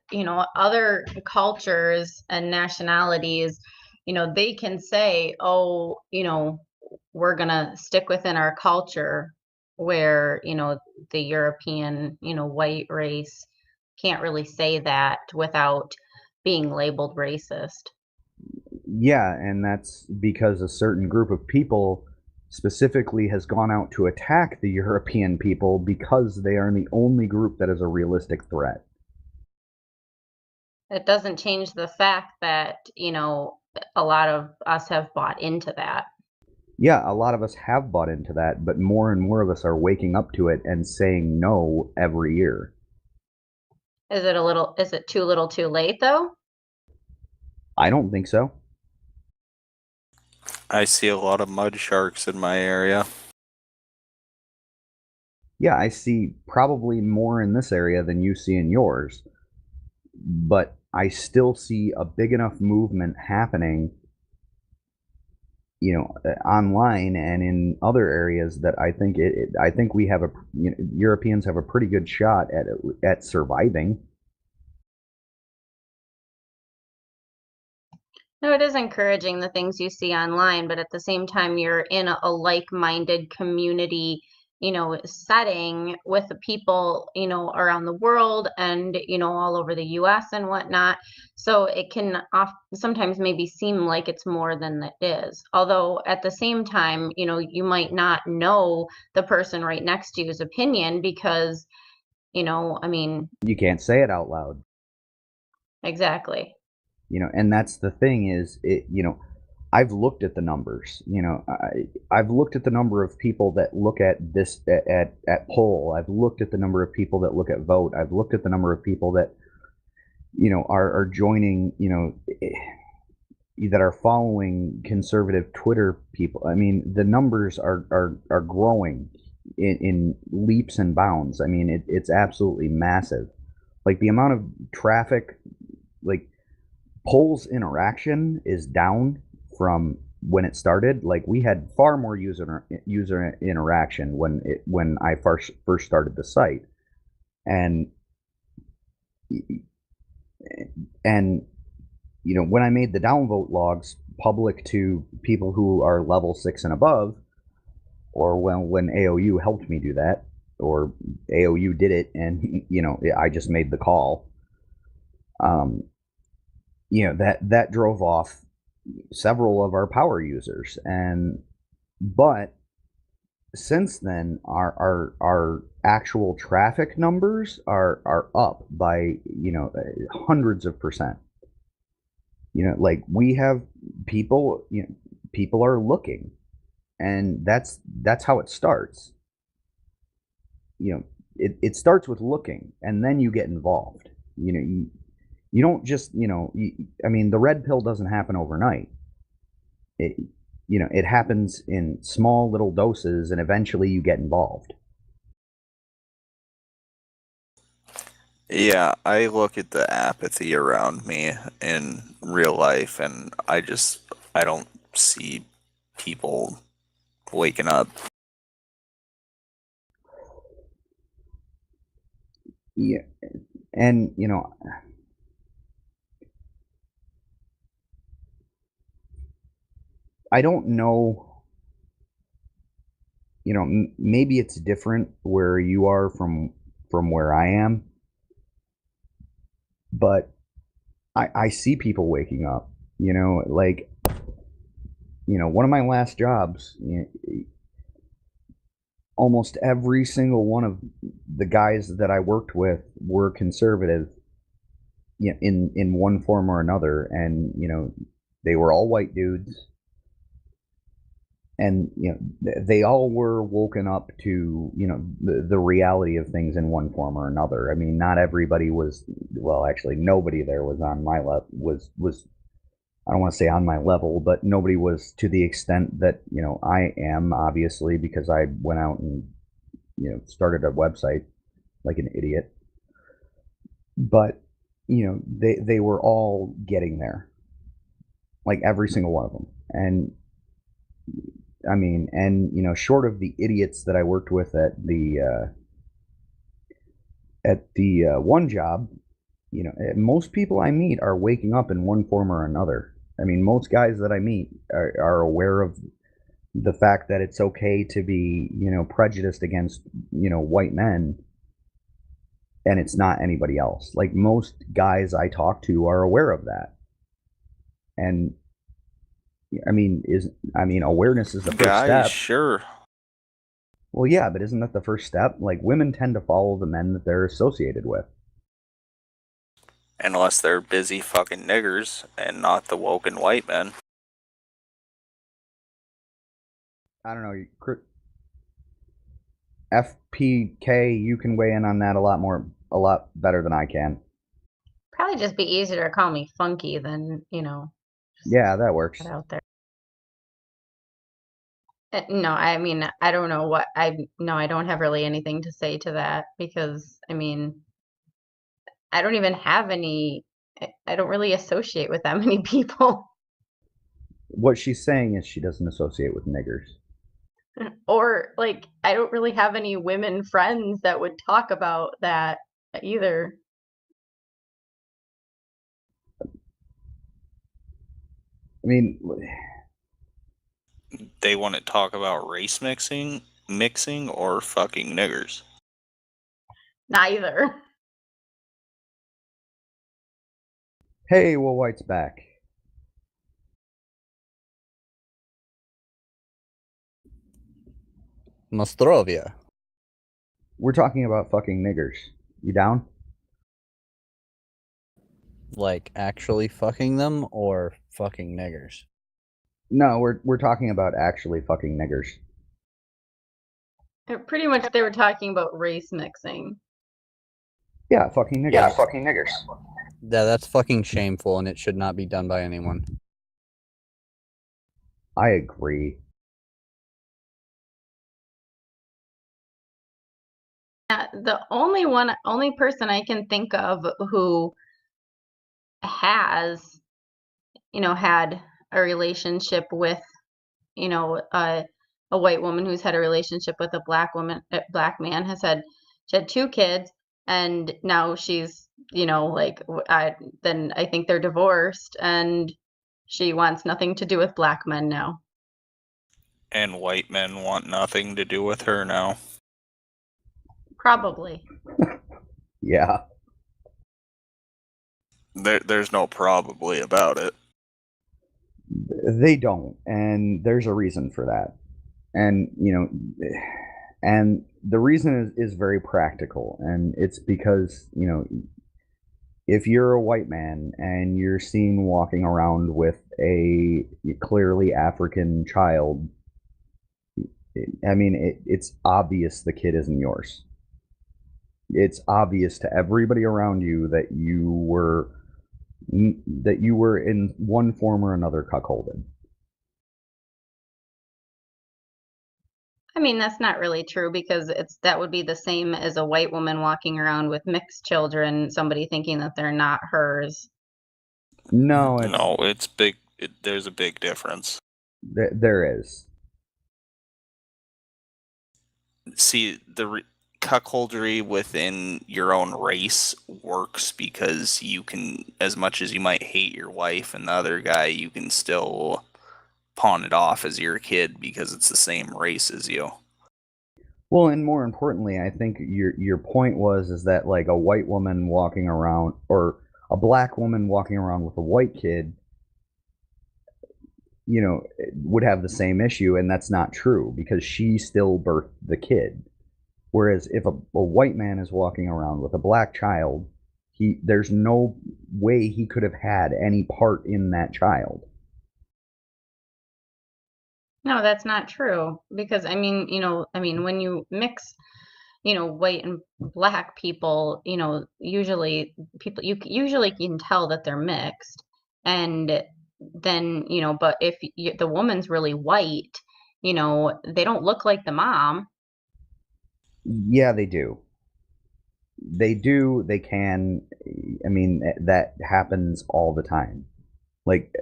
other cultures and nationalities, they can say, oh, we're going to stick within our culture where, the European, white race can't really say that without being labeled racist. Yeah, and that's because a certain group of people specifically has gone out to attack the European people because they are the only group that is a realistic threat. It doesn't change the fact that, a lot of us have bought into that. Yeah, a lot of us have bought into that, but more and more of us are waking up to it and saying no every year. Is it too little too late though? I don't think so. I see a lot of mud sharks in my area. Yeah, I see probably more in this area than you see in yours. But I still see a big enough movement happening, online and in other areas that I think I think we have Europeans have a pretty good shot at surviving. No, it is encouraging the things you see online, but at the same time, you're in a like-minded community, setting with the people, around the world and, all over the US and whatnot. So it can sometimes maybe seem like it's more than it is. Although at the same time, you might not know the person right next to you's opinion because, I mean, You can't say it out loud. exactly. And that's the thing is, I've looked at the numbers. I've looked at the number of people that look at this at poll. I've looked at the number of people that look at vote. I've looked at the number of people that are joining. That are following conservative Twitter people. I mean, the numbers are growing in leaps and bounds. I mean, it's absolutely massive. Like the amount of traffic, like polls interaction is down from when it started. Like we had far more user interaction when I first started the site, and and when I made the downvote logs public to people who are level 6 and above, or when AOU helped me do that, or AOU did it, and I just made the call. That drove off several of our power users, but since then our actual traffic numbers are up by hundreds of percent. Like we have people, people are looking, and that's how it starts. It starts with looking, and then you get involved. You don't just, I mean, the red pill doesn't happen overnight. It happens in small little doses, and eventually you get involved. Yeah, I look at the apathy around me in real life, and I don't see people waking up. Yeah, and I don't know. Maybe it's different where you are from where I am, but I see people waking up. Like one of my last jobs, almost every single one of the guys that I worked with were conservative, in one form or another, and they were all white dudes, and they all were woken up to the reality of things in one form or another. I mean, not everybody was. Well, actually, nobody there was on my level. Was I don't want to say on my level, but nobody was to the extent that I am, obviously, because I went out and started a website like an idiot. But they were all getting there, like every single one of them. And I mean, and short of the idiots that I worked with at the one job, most people I meet are waking up in one form or another. I mean, most guys that I meet are aware of the fact that it's okay to be prejudiced against white men, and it's not anybody else. Like most guys I talk to are aware of that. And I mean, awareness is the first Guys, step. sure. Well, yeah, but isn't that the first step? Like women tend to follow the men that they're associated with. Unless they're busy fucking niggers and not the woken white men. I don't know. FPK, you can weigh in on that a lot better than I can. Probably just be easier to call me funky than, Yeah, that works. get out there. No, I mean, I don't know what I don't have really anything to say to that because I mean, I don't even have any, I don't really associate with that many people. What she's saying is she doesn't associate with niggers. Or like, I don't really have any women friends that would talk about that either. I mean, They want to talk about race mixing or fucking niggers. Neither. hey, well, White's back. Nostrovia. We're talking about fucking niggers. You down? Like actually fucking them or fucking niggers? No, we're talking about actually fucking niggers. Pretty much they were talking about race mixing. Yeah, fucking niggers. Yeah, fucking niggers. Yeah, that's fucking shameful and it should not be done by anyone. I agree. The only person I can think of who has, had a relationship with, a white woman who's had a relationship with a black man she had 2 kids, and now she's, then I think they're divorced, and she wants nothing to do with black men now. And white men want nothing to do with her now. Probably. Yeah. There's no probably about it. They don't, and there's a reason for that. And and the reason is very practical, and it's because if you're a white man and you're seen walking around with a clearly African child, I mean, it's obvious the kid isn't yours. It's obvious to everybody around you that you were in one form or another cuckolded. I mean, that's not really true, because that would be the same as a white woman walking around with mixed children, somebody thinking that they're not hers. No, it's big. There's a big difference. There is. See, cuckoldry within your own race works because you can, as much as you might hate your wife and the other guy, you can still pawn it off as your kid because it's the same race as you. Well, and more importantly, I think your point is that like a white woman walking around or a black woman walking around with a white kid, would have the same issue, and that's not true because she still birthed the kid. Whereas if a white man is walking around with a black child, there's no way he could have had any part in that child. No, that's not true, because I mean, when you mix, white and black people, usually you usually can tell that they're mixed, and then, but if the woman's really white, they don't look like the mom. Yeah, they do. They do. They can. I mean, that happens all the time. Like,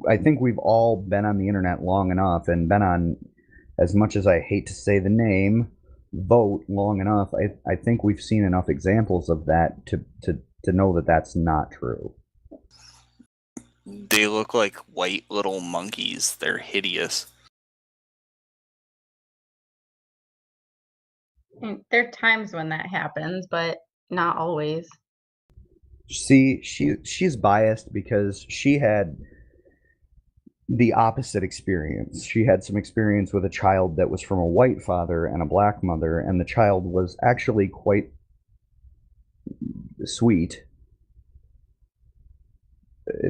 I think we've all been on the internet long enough and been on, as much as I hate to say the name, Vote long enough. I think we've seen enough examples of that to know that that's not true. They look like white little monkeys. They're hideous. There are times when that happens, but not always. See, she's biased because she had the opposite experience. She had some experience with a child that was from a white father and a black mother, and the child was actually quite sweet.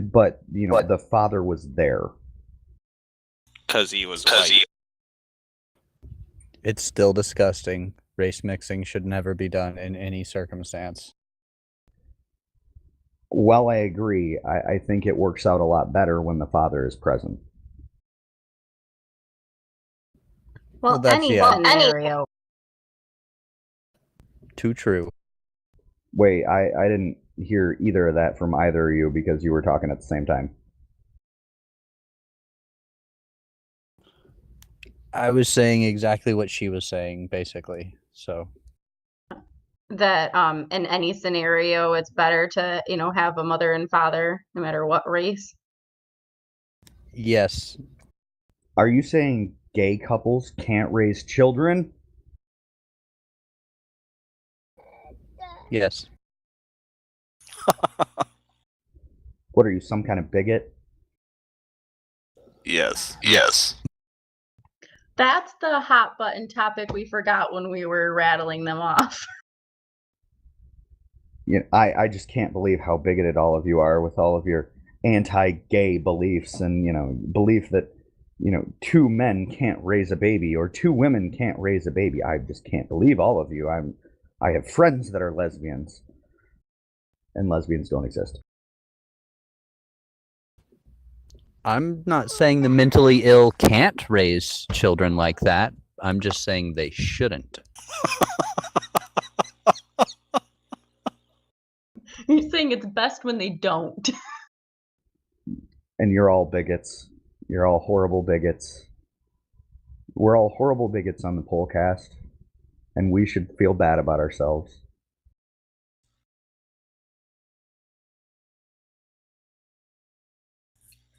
But, the father was there. Because he was white. It's still disgusting. Race mixing should never be done in any circumstance. Well, I agree. I think it works out a lot better when the father is present. Well, any scenario. Too true. Wait, I didn't hear either of that from either of you because you were talking at the same time. I was saying exactly what she was saying, basically. So That in any scenario, it's better to, have a mother and father, no matter what race. yes. Are you saying gay couples can't raise children? Yes. What are you, some kind of bigot? Yes. That's the hot button topic we forgot when we were rattling them off. I just can't believe how bigoted all of you are with all of your anti-gay beliefs and belief that two men can't raise a baby or two women can't raise a baby. I just can't believe all of you. I have friends that are lesbians, and lesbians don't exist. I'm not saying the mentally ill can't raise children like that. I'm just saying they shouldn't. You're saying it's best when they don't. And you're all bigots. You're all horrible bigots. We're all horrible bigots on the Poalcast, and we should feel bad about ourselves.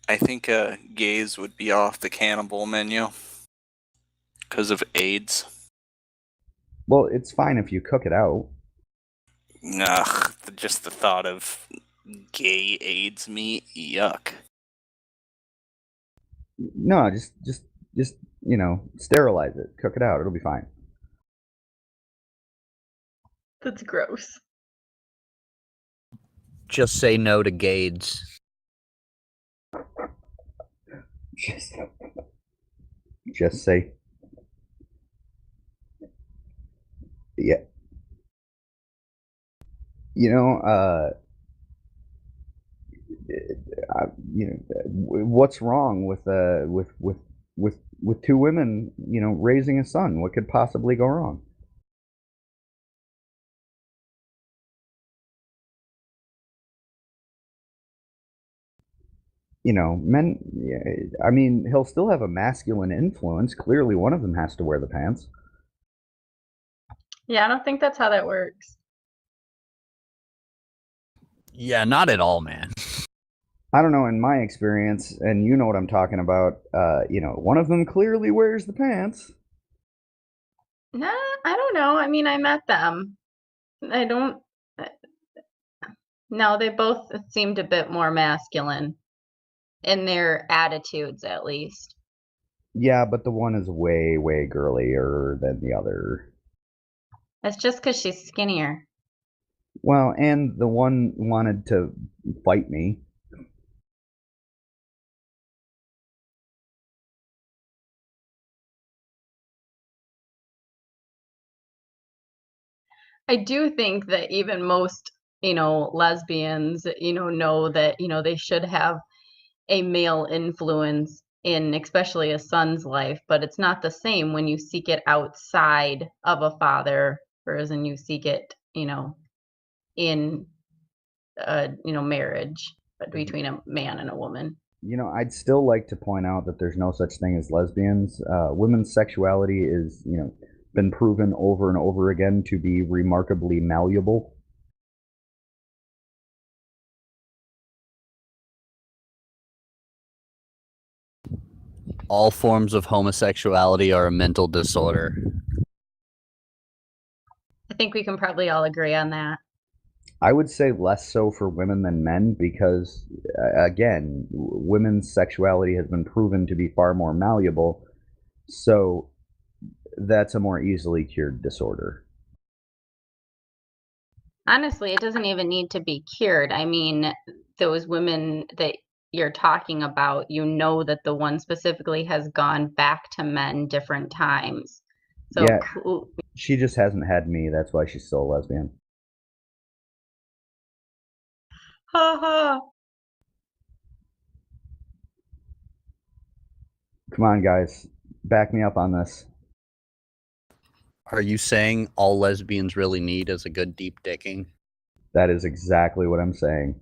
I think gays would be off the cannibal menu because of AIDS. Well, it's fine if you cook it out. Ugh, just the thought of gay AIDS meat, yuck. No, just sterilize it, cook it out. It'll be fine. That's gross. Just say no to gades. Just say, yeah. What's wrong with two women, raising a son? What could possibly go wrong? Men. I mean, he'll still have a masculine influence. Clearly, one of them has to wear the pants. Yeah, I don't think that's how that works. Yeah, not at all, man. I don't know. In my experience, and you know what I'm talking about. One of them clearly wears the pants. Nah, I don't know. I mean, I met them. I don't. No, they both seemed a bit more masculine in their attitudes, at least. Yeah, but the one is way, way girlier than the other. That's just because she's skinnier. Well, and the one wanted to fight me. I do think that even most, lesbians, know that, they should have a male influence in especially a son's life, but it's not the same when you seek it outside of a father, whereas when you seek it, in marriage between a man and a woman. I'd still like to point out that there's no such thing as lesbians. Women's sexuality is, been proven over and over again to be remarkably malleable. All forms of homosexuality are a mental disorder. I think we can probably all agree on that. I would say less so for women than men because, again, women's sexuality has been proven to be far more malleable. So that's a more easily cured disorder. Honestly, it doesn't even need to be cured. I mean, those women that you're talking about, that the one specifically has gone back to men different times. So Yeah, she just hasn't had me. That's why she's still a lesbian. ha. Come on, guys. Back me up on this. Are you saying all lesbians really need is a good deep dicking? That is exactly what I'm saying.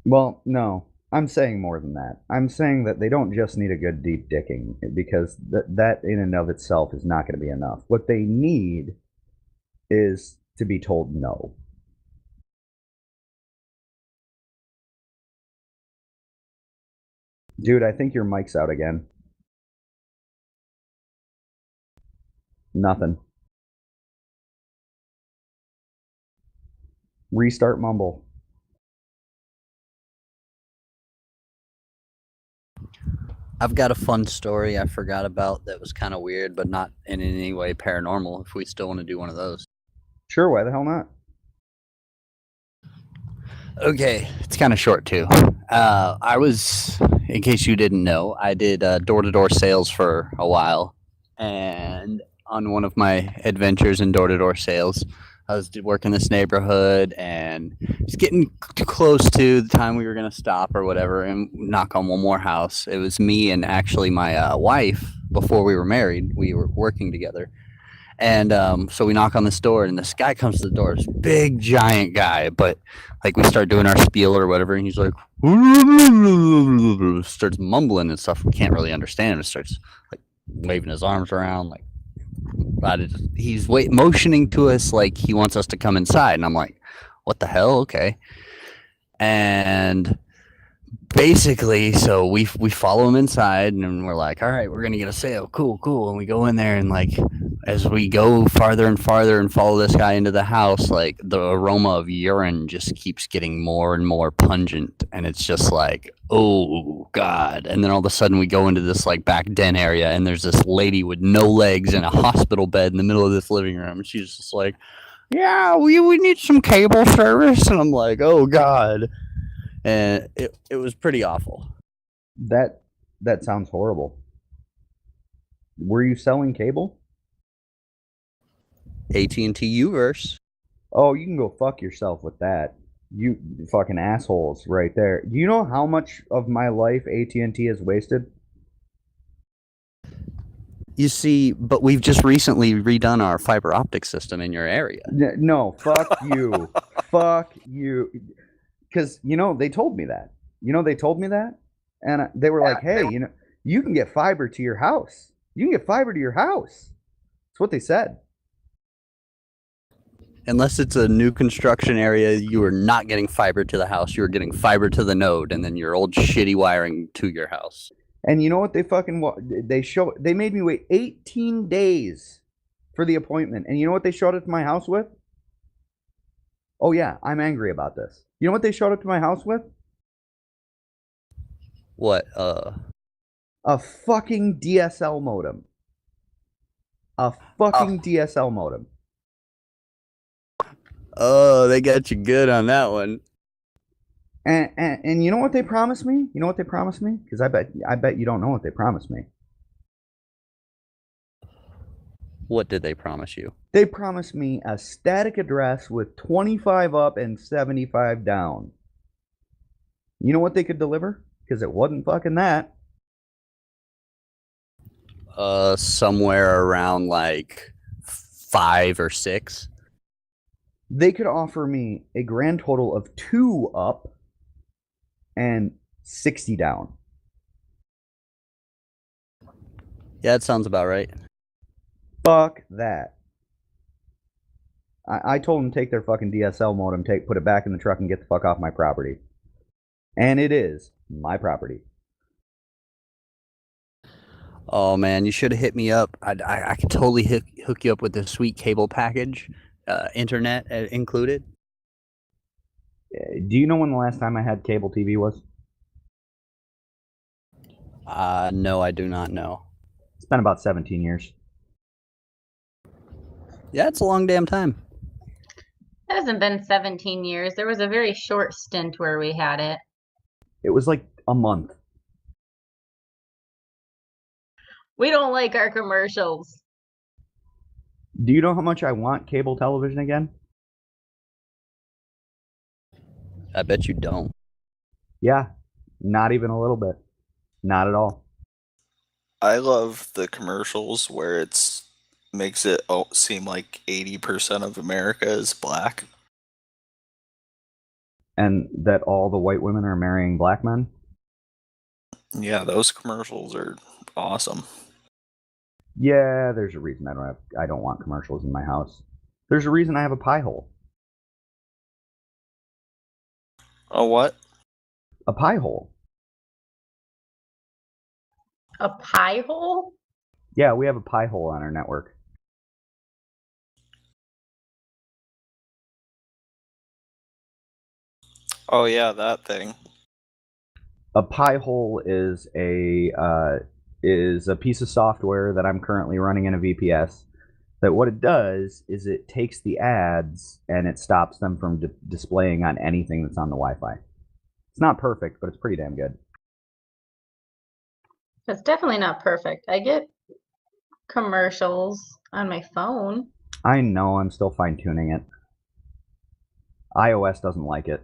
Well, no. I'm saying more than that. I'm saying that they don't just need a good deep dicking because that in and of itself is not going to be enough. What they need is to be told no. Dude, I think your mic's out again. Nothing. Restart Mumble. I've got a fun story I forgot about that was kind of weird, but not in any way paranormal. If we still want to do one of those. Sure, why the hell not? Okay, it's kind of short too. I was, in case you didn't know, I did door-to-door sales for a while, and on one of my adventures in door-to-door sales, I was working this neighborhood, and it's getting close to the time we were gonna stop or whatever, and knock on one more house. It was me and actually my wife. Before we were married, we were working together. And so we knock on this door, and this guy comes to the door. This big, giant guy, but like we start doing our spiel or whatever, and he's like, starts mumbling and stuff. We can't really understand him. He starts like waving his arms around, like he's motioning to us like he wants us to come inside. And I'm like, what the hell? Okay. And basically, so we follow him inside, and we're like, all right, we're gonna get a sale. Cool. And we go in there, and like as we go farther and farther and follow this guy into the house, like the aroma of urine just keeps getting more and more pungent, and it's just like, oh god. And then all of a sudden we go into this like back den area, and there's this lady with no legs in a hospital bed in the middle of this living room, and she's just like, yeah, we need some cable service. And I'm like, oh god. And it was pretty awful. That sounds horrible. Were you selling cable? AT&T Uverse. Oh, you can go fuck yourself with that. You fucking assholes right there. Do you know how much of my life AT&T has wasted? You see, but we've just recently redone our fiber optic system in your area. No, fuck you. Fuck you. Because, they told me that. They told me that. And they were like, hey, you can get fiber to your house. You can get fiber to your house. That's what they said. Unless it's a new construction area, you are not getting fiber to the house. You are getting fiber to the node, and then your old shitty wiring to your house. And you know what they made me wait 18 days for the appointment. And you know what they showed up to my house with? Oh yeah, I'm angry about this. You know what they showed up to my house with? What? A fucking DSL modem. A fucking DSL modem. Oh, they got you good on that one. And you know what they promised me? You know what they promised me? Because I bet you don't know what they promised me. What did they promise you? They promised me a static address with 25 up and 75 down. You know what they could deliver? Because it wasn't fucking that. Somewhere around like 5 or 6. They could offer me a grand total of 2 up and 60 down. Yeah, that sounds about right. Fuck that. I told them to take their fucking DSL modem, put it back in the truck, and get the fuck off my property. And it is my property. Oh man, you should have hit me up. I could totally hook you up with a sweet cable package, internet included. Do you know when the last time I had cable TV was? No, I do not know. It's been about 17 years. Yeah, it's a long damn time. It hasn't been 17 years. There was a very short stint where we had it. It was like a month. We don't like our commercials. Do you know how much I want cable television again? I bet you don't. Yeah, not even a little bit. Not at all. I love the commercials where it's makes it seem like 80% of America is black. And that all the white women are marrying black men? Yeah, those commercials are awesome. Yeah, there's a reason I don't want commercials in my house. There's a reason I have a pie hole. Oh, what? A pie hole. A pie hole? Yeah, we have a pie hole on our network. Oh yeah, that thing. A pie hole is a piece of software that I'm currently running in a VPS. That what it does is it takes the ads and it stops them from displaying on anything that's on the Wi-Fi. It's not perfect, but it's pretty damn good. It's definitely not perfect. I get commercials on my phone. I know, I'm still fine-tuning it. iOS doesn't like it.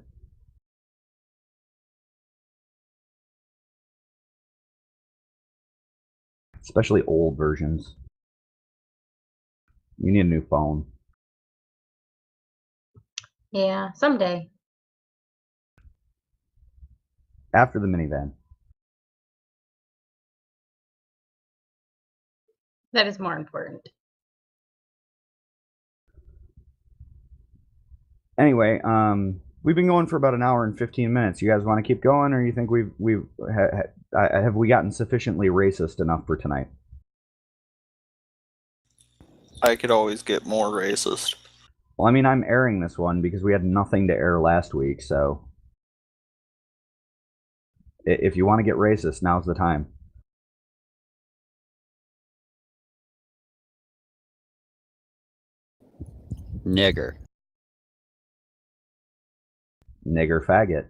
Especially old versions. You need a new phone. Yeah, someday. After the minivan. That is more important. Anyway, we've been going for about an hour and 15 minutes. You guys want to keep going, or you think have we gotten sufficiently racist enough for tonight? I could always get more racist. Well, I mean, I'm airing this one because we had nothing to air last week, so if you want to get racist, now's the time. Nigger. Nigger faggot.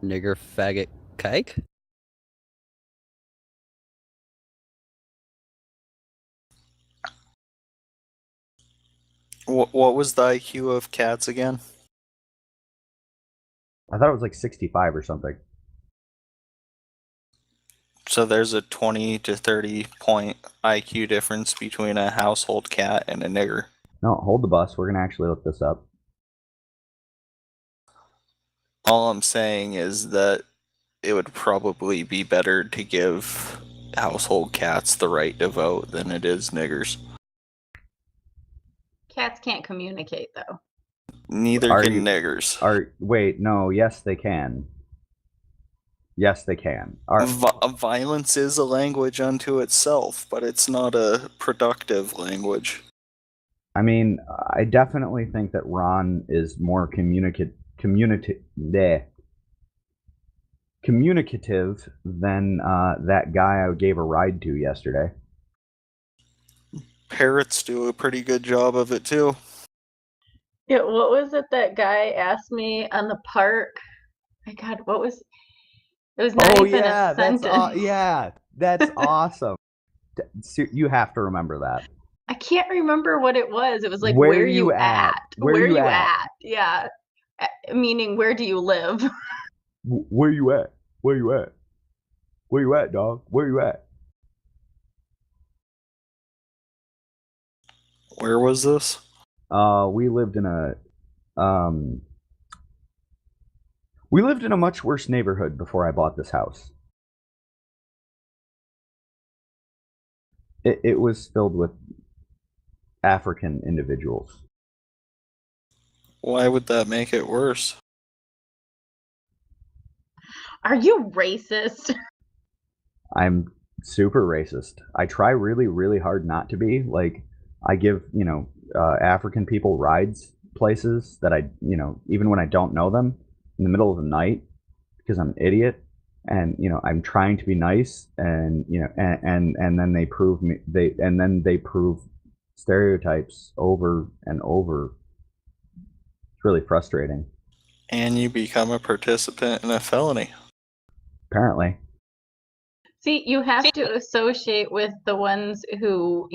Nigger faggot cake? What was the IQ of cats again? I thought it was like 65 or something. So there's a 20 to 30 point IQ difference between a household cat and a nigger. No, hold the bus. We're going to actually look this up. All I'm saying is that it would probably be better to give household cats the right to vote than it is niggers. Cats can't communicate though. Neither can niggers. Wait, no, yes they can. Yes, they can. Violence is a language unto itself, but it's not a productive language. I mean, I definitely think that Ron is more communicative than that guy I gave a ride to yesterday. Parrots do a pretty good job of it too. Yeah, what was it that guy asked me on the park? My God, what was it? Was not even a sentence. That's awesome. You have to remember that. I can't remember what it was. It was like, where you at? Where you at? Yeah. Meaning, where do you live? Where you at? Where you at? Where you at, dog? Where you at? Where was this? We lived in a much worse neighborhood before I bought this house. It was filled with African individuals. Why would that make it worse? Are you racist? I'm super racist. I try really, really hard not to be. Like, I give, African people rides places that even when I don't know them, in the middle of the night, because I'm an idiot, and I'm trying to be nice, and and then they prove stereotypes over and over. It's really frustrating. And you become a participant in a felony. Apparently. See, you have to associate with the ones who,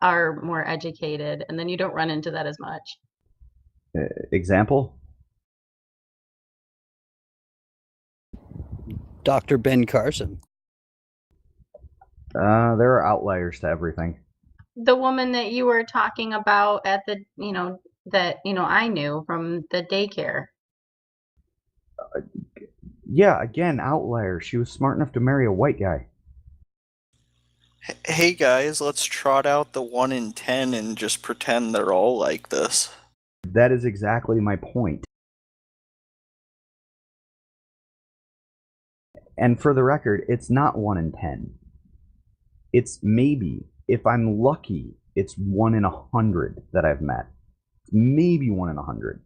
are more educated, and then you don't run into that as much. Example? Dr. Ben Carson. There are outliers to everything. The woman that you were talking about at the, that, I knew from the daycare. Yeah, again, outlier. She was smart enough to marry a white guy. Hey guys, let's trot out the 1 in 10 and just pretend they're all like this. That is exactly my point. And for the record, it's not 1 in 10. It's maybe, if I'm lucky, it's 1 in 100 that I've met. maybe 1 in 100.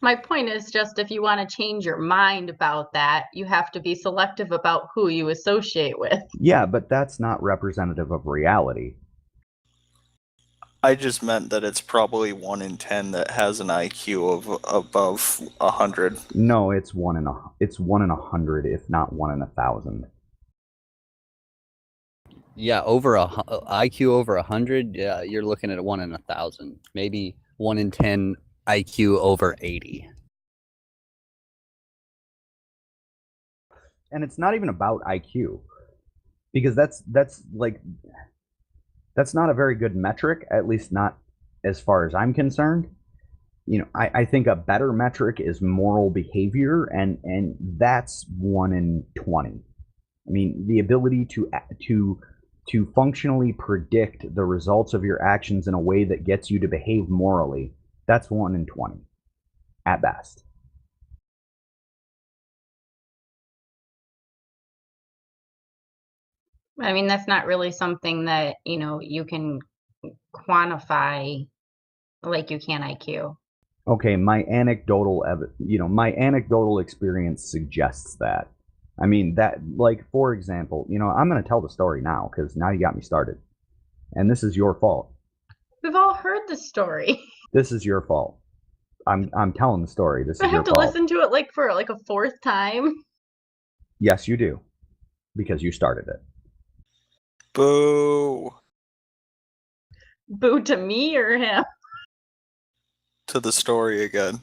My point is just if you want to change your mind about that, you have to be selective about who you associate with. Yeah, but that's not representative of reality. I just meant that it's probably 1 in 10 that has an IQ of above 100. No, it's 1 in 100, if not 1 in 1,000. Yeah, over IQ over 100. Yeah, you're looking at 1 in 1,000. Maybe 1 in 10 IQ over 80. And it's not even about IQ, because that's not a very good metric, at least not as far as I'm concerned. I think a better metric is moral behavior, and that's 1 in 20. I mean, the ability to functionally predict the results of your actions in a way that gets you to behave morally, that's 1 in 20 at best. I mean, that's not really something that, you can quantify like you can IQ. Okay, my anecdotal experience suggests that. I mean, that, like, for example, I'm going to tell the story now because now you got me started. And this is your fault. We've all heard the story. This is your fault. I'm telling the story. This I is your have to fault. listen to it for a fourth time. Yes, you do. Because you started it. Boo! Boo to me or him? To the story again.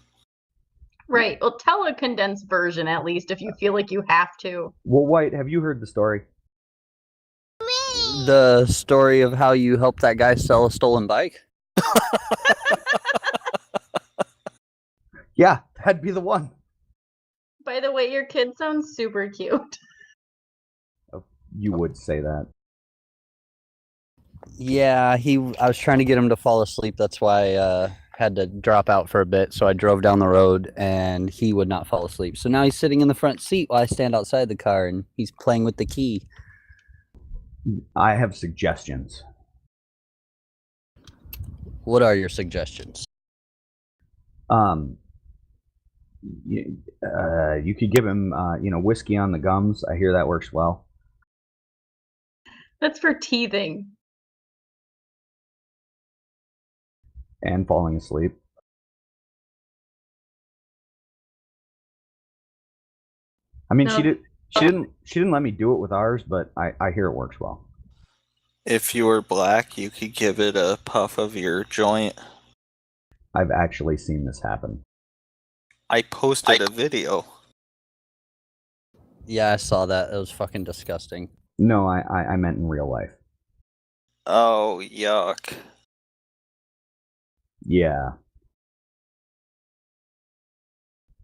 Right. Well, tell a condensed version at least if you feel like you have to. Well, White, have you heard the story? The story of how you helped that guy sell a stolen bike? Yeah, that'd be the one. By the way, your kid sounds super cute. Oh, you would say that. Yeah, I was trying to get him to fall asleep. That's why I had to drop out for a bit. So I drove down the road and he would not fall asleep. So now he's sitting in the front seat while I stand outside the car and he's playing with the key. I have suggestions. What are your suggestions? You could give him, whiskey on the gums. I hear that works well. That's for teething. And falling asleep. I mean, No. she didn't let me do it with ours, but I hear it works well. If you were black, you could give it a puff of your joint. I've actually seen this happen. I posted a video. Yeah, I saw that. It was fucking disgusting. No, I meant in real life. Oh, yuck. Yeah.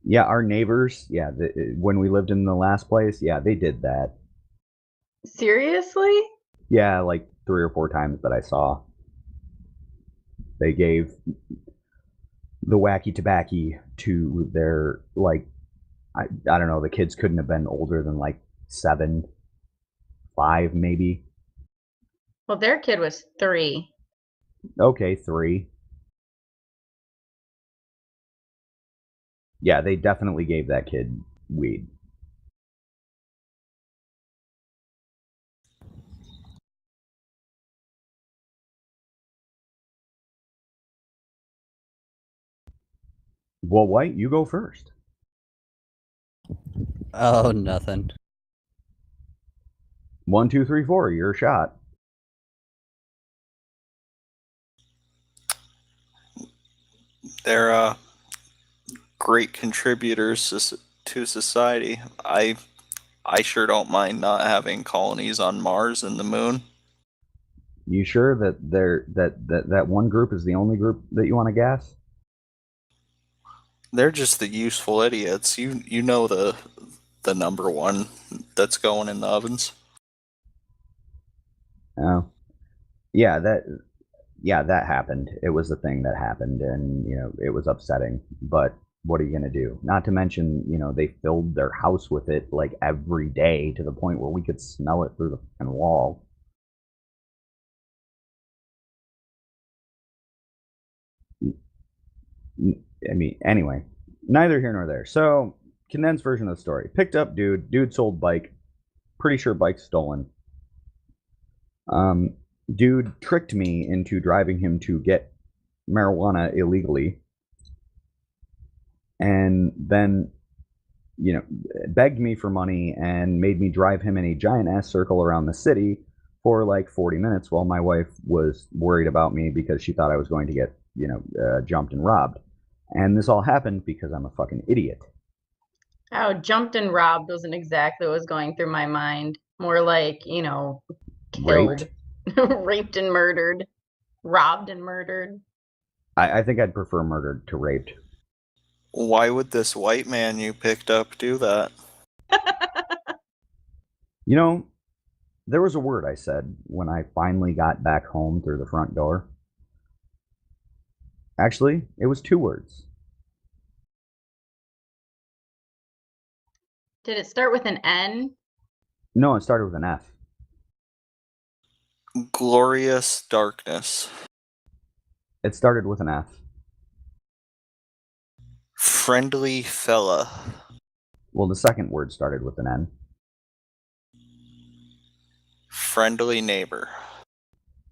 Yeah, our neighbors, when we lived in the last place, yeah, they did that. Seriously? Yeah, like 3 or 4 times that I saw. They gave the wacky tobacco to their, I don't know, the kids couldn't have been older than 7, 5 maybe. Well, their kid was 3. Okay, 3. Yeah, they definitely gave that kid weed. Well, White, you go first. Oh, nothing. 1, 2, 3, 4, your shot. They're great contributors to society. I sure don't mind not having colonies on Mars and the moon. You sure that one group is the only group that you want to gas? They're just the useful idiots. You know the number one that's going in the ovens. Oh, yeah, that happened. It was the thing that happened, and it was upsetting. But what are you gonna do? Not to mention, they filled their house with it every day to the point where we could smell it through the fucking wall. I mean, anyway, neither here nor there. So, condensed version of the story. Picked up dude sold bike. Pretty sure bike's stolen. Dude tricked me into driving him to get marijuana illegally, and then, begged me for money and made me drive him in a giant ass circle around the city for like 40 minutes while my wife was worried about me because she thought I was going to get, jumped and robbed. And this all happened because I'm a fucking idiot. Oh, jumped and robbed wasn't exactly what was going through my mind. More like, killed, Raped? raped and murdered, robbed and murdered. I think I'd prefer murdered to raped. Why would this white man you picked up do that? There was a word I said when I finally got back home through the front door. Actually, it was 2 words. Did it start with an N? No, it started with an F. Glorious darkness. It started with an F. Friendly fella. Well, the second word started with an N. Friendly neighbor.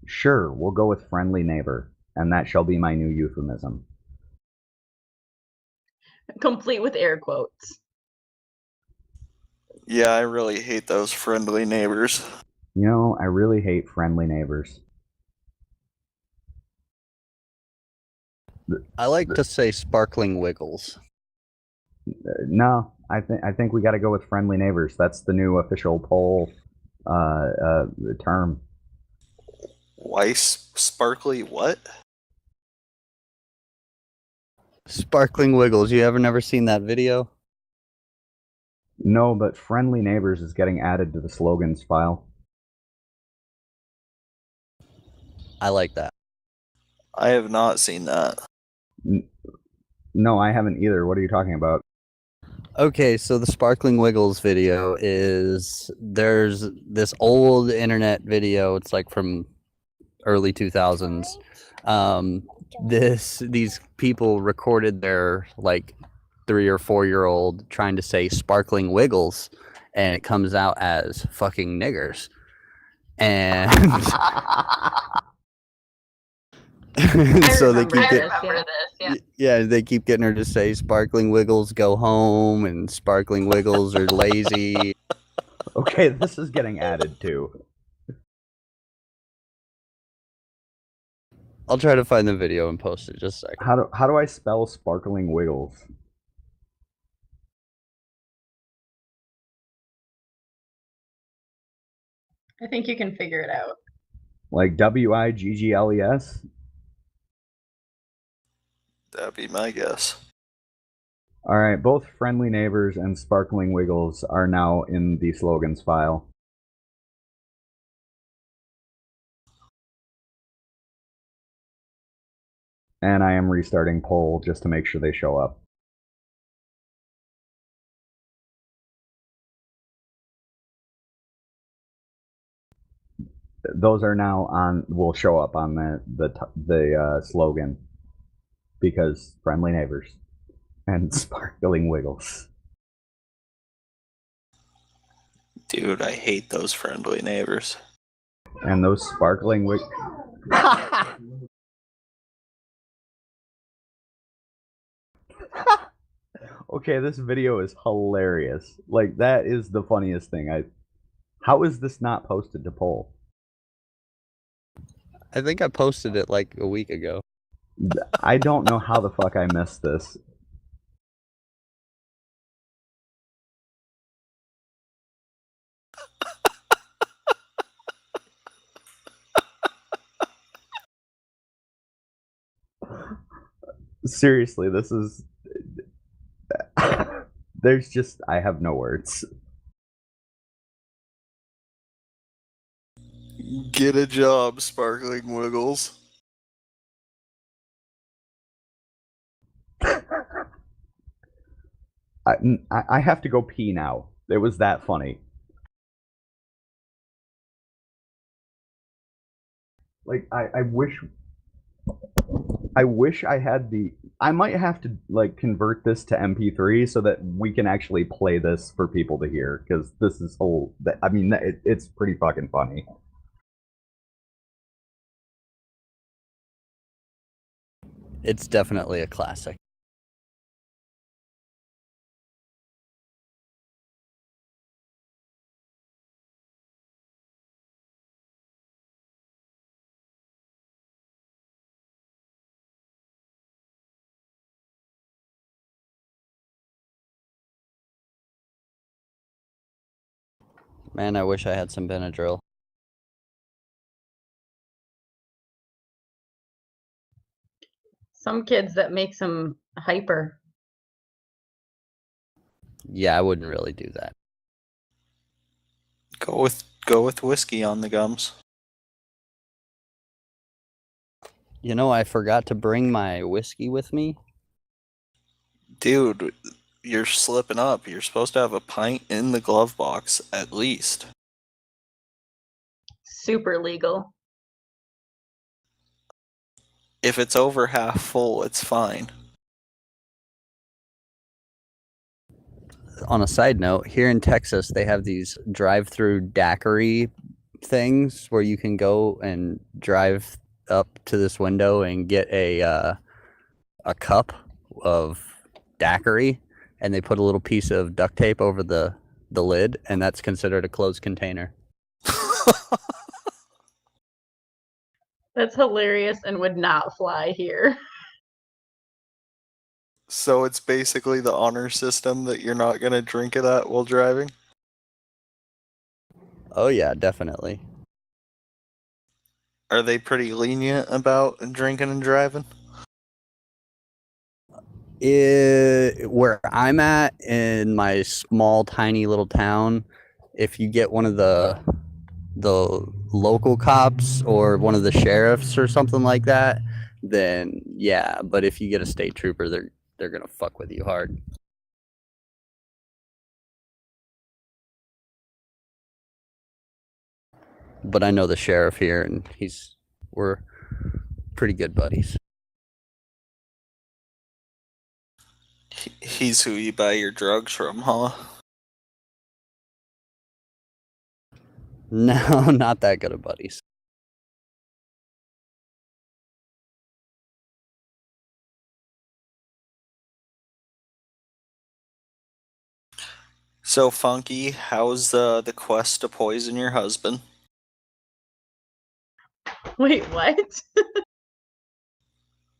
Sure, we'll go with friendly neighbor, and that shall be my new euphemism. Complete with air quotes. Yeah, I really hate those friendly neighbors. I really hate friendly neighbors. I like to say sparkling wiggles. No, I think we got to go with friendly neighbors. That's the new official poll term. Why sparkly what? Sparkling wiggles. You ever never seen that video? No, but friendly neighbors is getting added to the slogans file. I like that. I have not seen that. No, I haven't either. What are you talking about? Okay, so the Sparkling Wiggles video is there's this old internet video. It's like from early 2000s. These people recorded their like 3 or 4-year-old trying to say sparkling wiggles, and it comes out as fucking niggers. And so they keep they keep getting her to say sparkling wiggles go home and sparkling wiggles are lazy. Okay, this is getting added to. I'll try to find the video and post it just a second. How do I spell sparkling wiggles? I think you can figure it out. Like Wiggles? That'd be my guess. All right, both friendly neighbors and sparkling wiggles are now in the slogans file. And I am restarting poll just to make sure they show up. Those are now will show up on the slogan because friendly neighbors and sparkling wiggles. Dude, I hate those friendly neighbors. And those sparkling wiggles. Okay, this video is hilarious. Like, that is the funniest thing. How is this not posted to poll? I think I posted it like a week ago. I don't know how the fuck I missed this. Seriously, this is... There's just... I have no words. Get a job, sparkling wiggles. I have to go pee now. It was that funny. Like, I wish... I wish I had the. I might have to like convert this to MP3 so that we can actually play this for people to hear because this is whole. I mean, it's pretty fucking funny. It's definitely a classic. Man, I wish I had some Benadryl. Some kids that makes them hyper. Yeah, I wouldn't really do that. Go with whiskey on the gums. You know, I forgot to bring my whiskey with me. Dude, you're slipping up. You're supposed to have a pint in the glove box at least. Super legal. If it's over half full, it's fine. On a side note, here in Texas, they have these drive-through daiquiri things where you can go and drive up to this window and get a cup of daiquiri, and they put a little piece of duct tape over the lid, and that's considered a closed container. That's hilarious and would not fly here. So it's basically the honor system that you're not going to drink it at while driving? Oh yeah, definitely. Are they pretty lenient about drinking and driving? Where I'm at in my small, tiny little town, if you get one of the local cops or one of the sheriffs or something like that, then yeah. But if you get a state trooper, they're gonna fuck with you hard. But I know the sheriff here, and we're pretty good buddies. He's who you buy your drugs from, huh? No, not that good of buddies. So, Funky, how's the quest to poison your husband? Wait, what?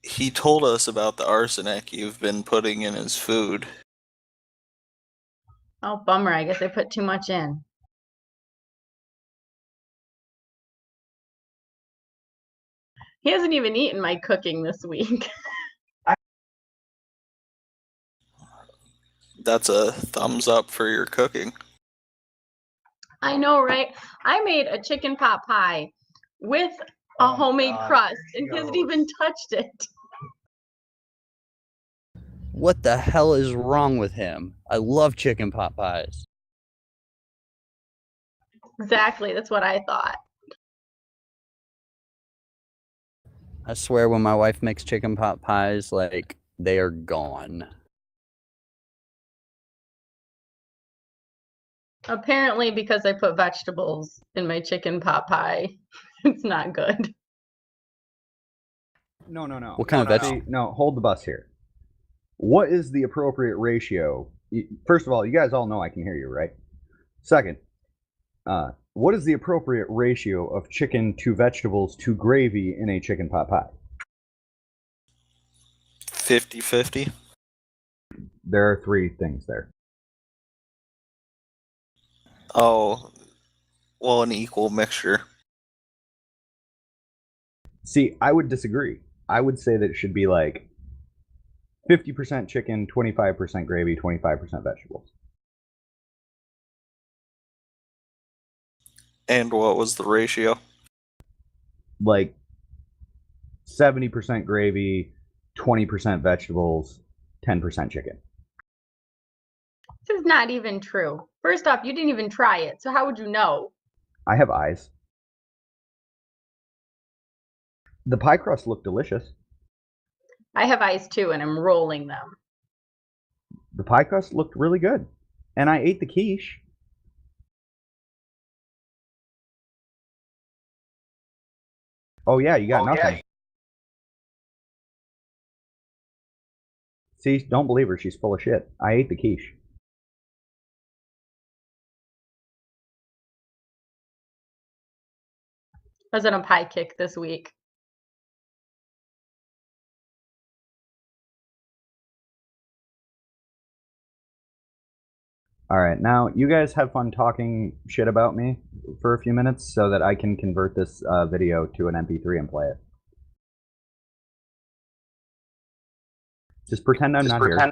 He told us about the arsenic you've been putting in his food. Oh, bummer. I guess I put too much in. He hasn't even eaten my cooking this week. That's a thumbs up for your cooking. I know, right? I made a chicken pot pie with a homemade crust, and he hasn't even touched it. What the hell is wrong with him? I love chicken pot pies. Exactly. That's what I thought. I swear when my wife makes chicken pot pies, like, they are gone. Apparently, because I put vegetables in my chicken pot pie, it's not good. No. What kind of See, no, hold the bus here. What is the appropriate ratio? First of all, you guys all know I can hear you, right? Second, what is the appropriate ratio of chicken to vegetables to gravy in a chicken pot pie? 50-50? There are three things there. Oh, well, an equal mixture. See, I would disagree. I would say that it should be like 50% chicken, 25% gravy, 25% vegetables. And what was the ratio? Like 70% gravy, 20% vegetables, 10% chicken. This is not even true. First off, you didn't even try it, so how would you know? I have eyes. The pie crust looked delicious. I have ice too, and I'm rolling them. The pie crust looked really good, and I ate the quiche. Oh yeah, you got nothing. See, don't believe her. She's full of shit. I ate the quiche. I was on a pie kick this week. All right, now you guys have fun talking shit about me for a few minutes so that I can convert this video to an MP3 and play it. Just pretend I'm not here.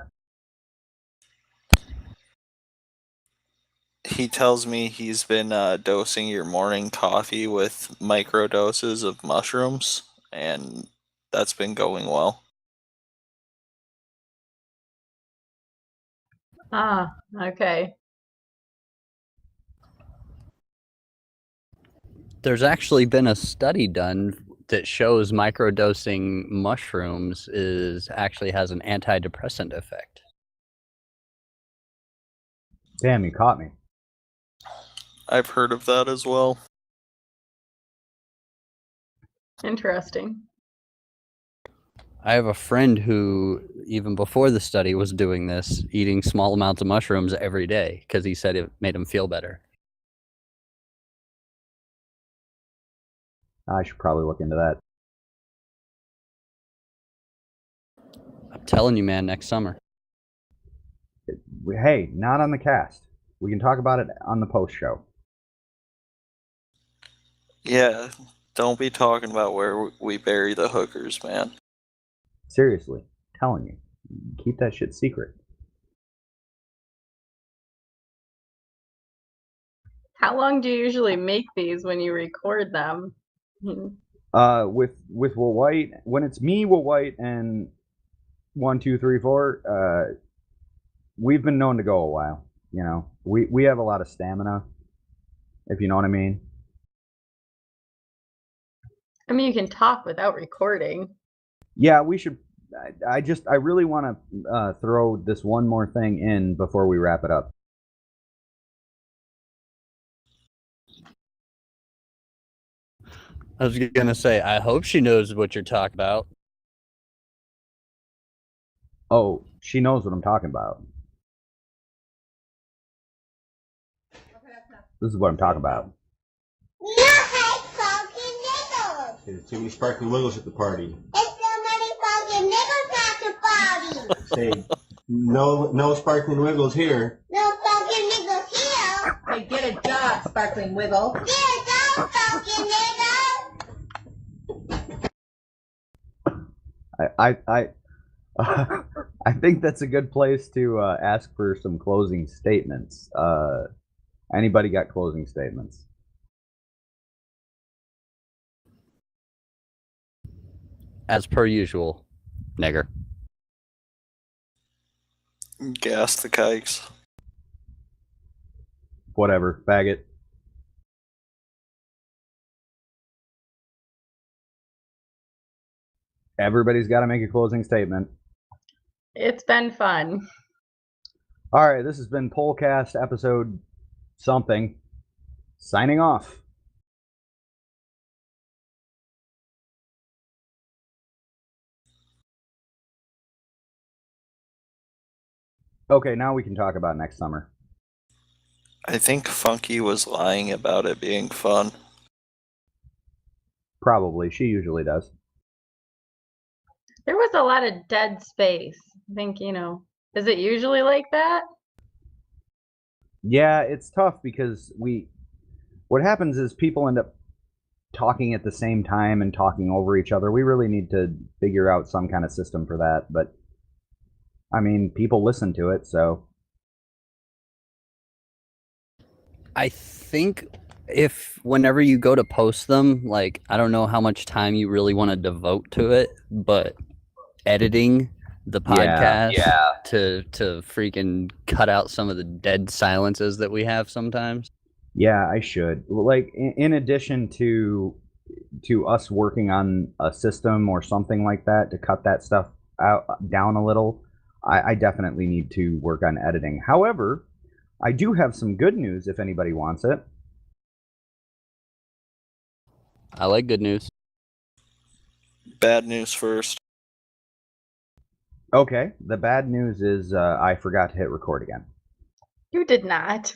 He tells me he's been dosing your morning coffee with micro doses of mushrooms, and that's been going well. Ah, okay. There's actually been a study done that shows microdosing mushrooms actually has an antidepressant effect. Damn, you caught me. I've heard of that as well. Interesting. I have a friend who, even before the study, was doing this, eating small amounts of mushrooms every day because he said it made him feel better. I should probably look into that. I'm telling you, man, next summer. Hey, not on the cast. We can talk about it on the post show. Yeah, don't be talking about where we bury the hookers, man. Seriously, telling you. Keep that shit secret. How long do you usually make these when you record them? With Will White, when it's me, Will White, and 1, 2, 3, 4, we've been known to go a while. You know, we have a lot of stamina, if you know what I mean. I mean, you can talk without recording. Yeah, we should. I really want to throw this one more thing in before we wrap it up. I was gonna say, I hope she knows what you're talking about. Oh, she knows what I'm talking about. This is what I'm talking about. There's too many sparkling wiggles at the party. It's so many fucking niggles at the party. Say, no sparkling wiggles here. No fucking niggles here. Hey, get a job, sparkling wiggle. Get a job, fucking nigga. I think that's a good place to ask for some closing statements. Anybody got closing statements? As per usual, nigger. Gas the kikes. Whatever, faggot. Everybody's got to make a closing statement. It's been fun. All right, this has been Poalcast episode something. Signing off. Okay, now we can talk about next summer. I think Funky was lying about it being fun. Probably. She usually does. There was a lot of dead space. I think, is it usually like that? Yeah, it's tough because what happens is people end up talking at the same time and talking over each other. We really need to figure out some kind of system for that, but I mean, people listen to it, so I think whenever you go to post them, like, I don't know how much time you really want to devote to it, but editing the podcast to freaking cut out some of the dead silences that we have sometimes. Yeah, I should. Like, in addition to us working on a system or something like that to cut that stuff down a little. I definitely need to work on editing. However, I do have some good news if anybody wants it. I like good news. Bad news first. Okay, the bad news is I forgot to hit record again. You did not.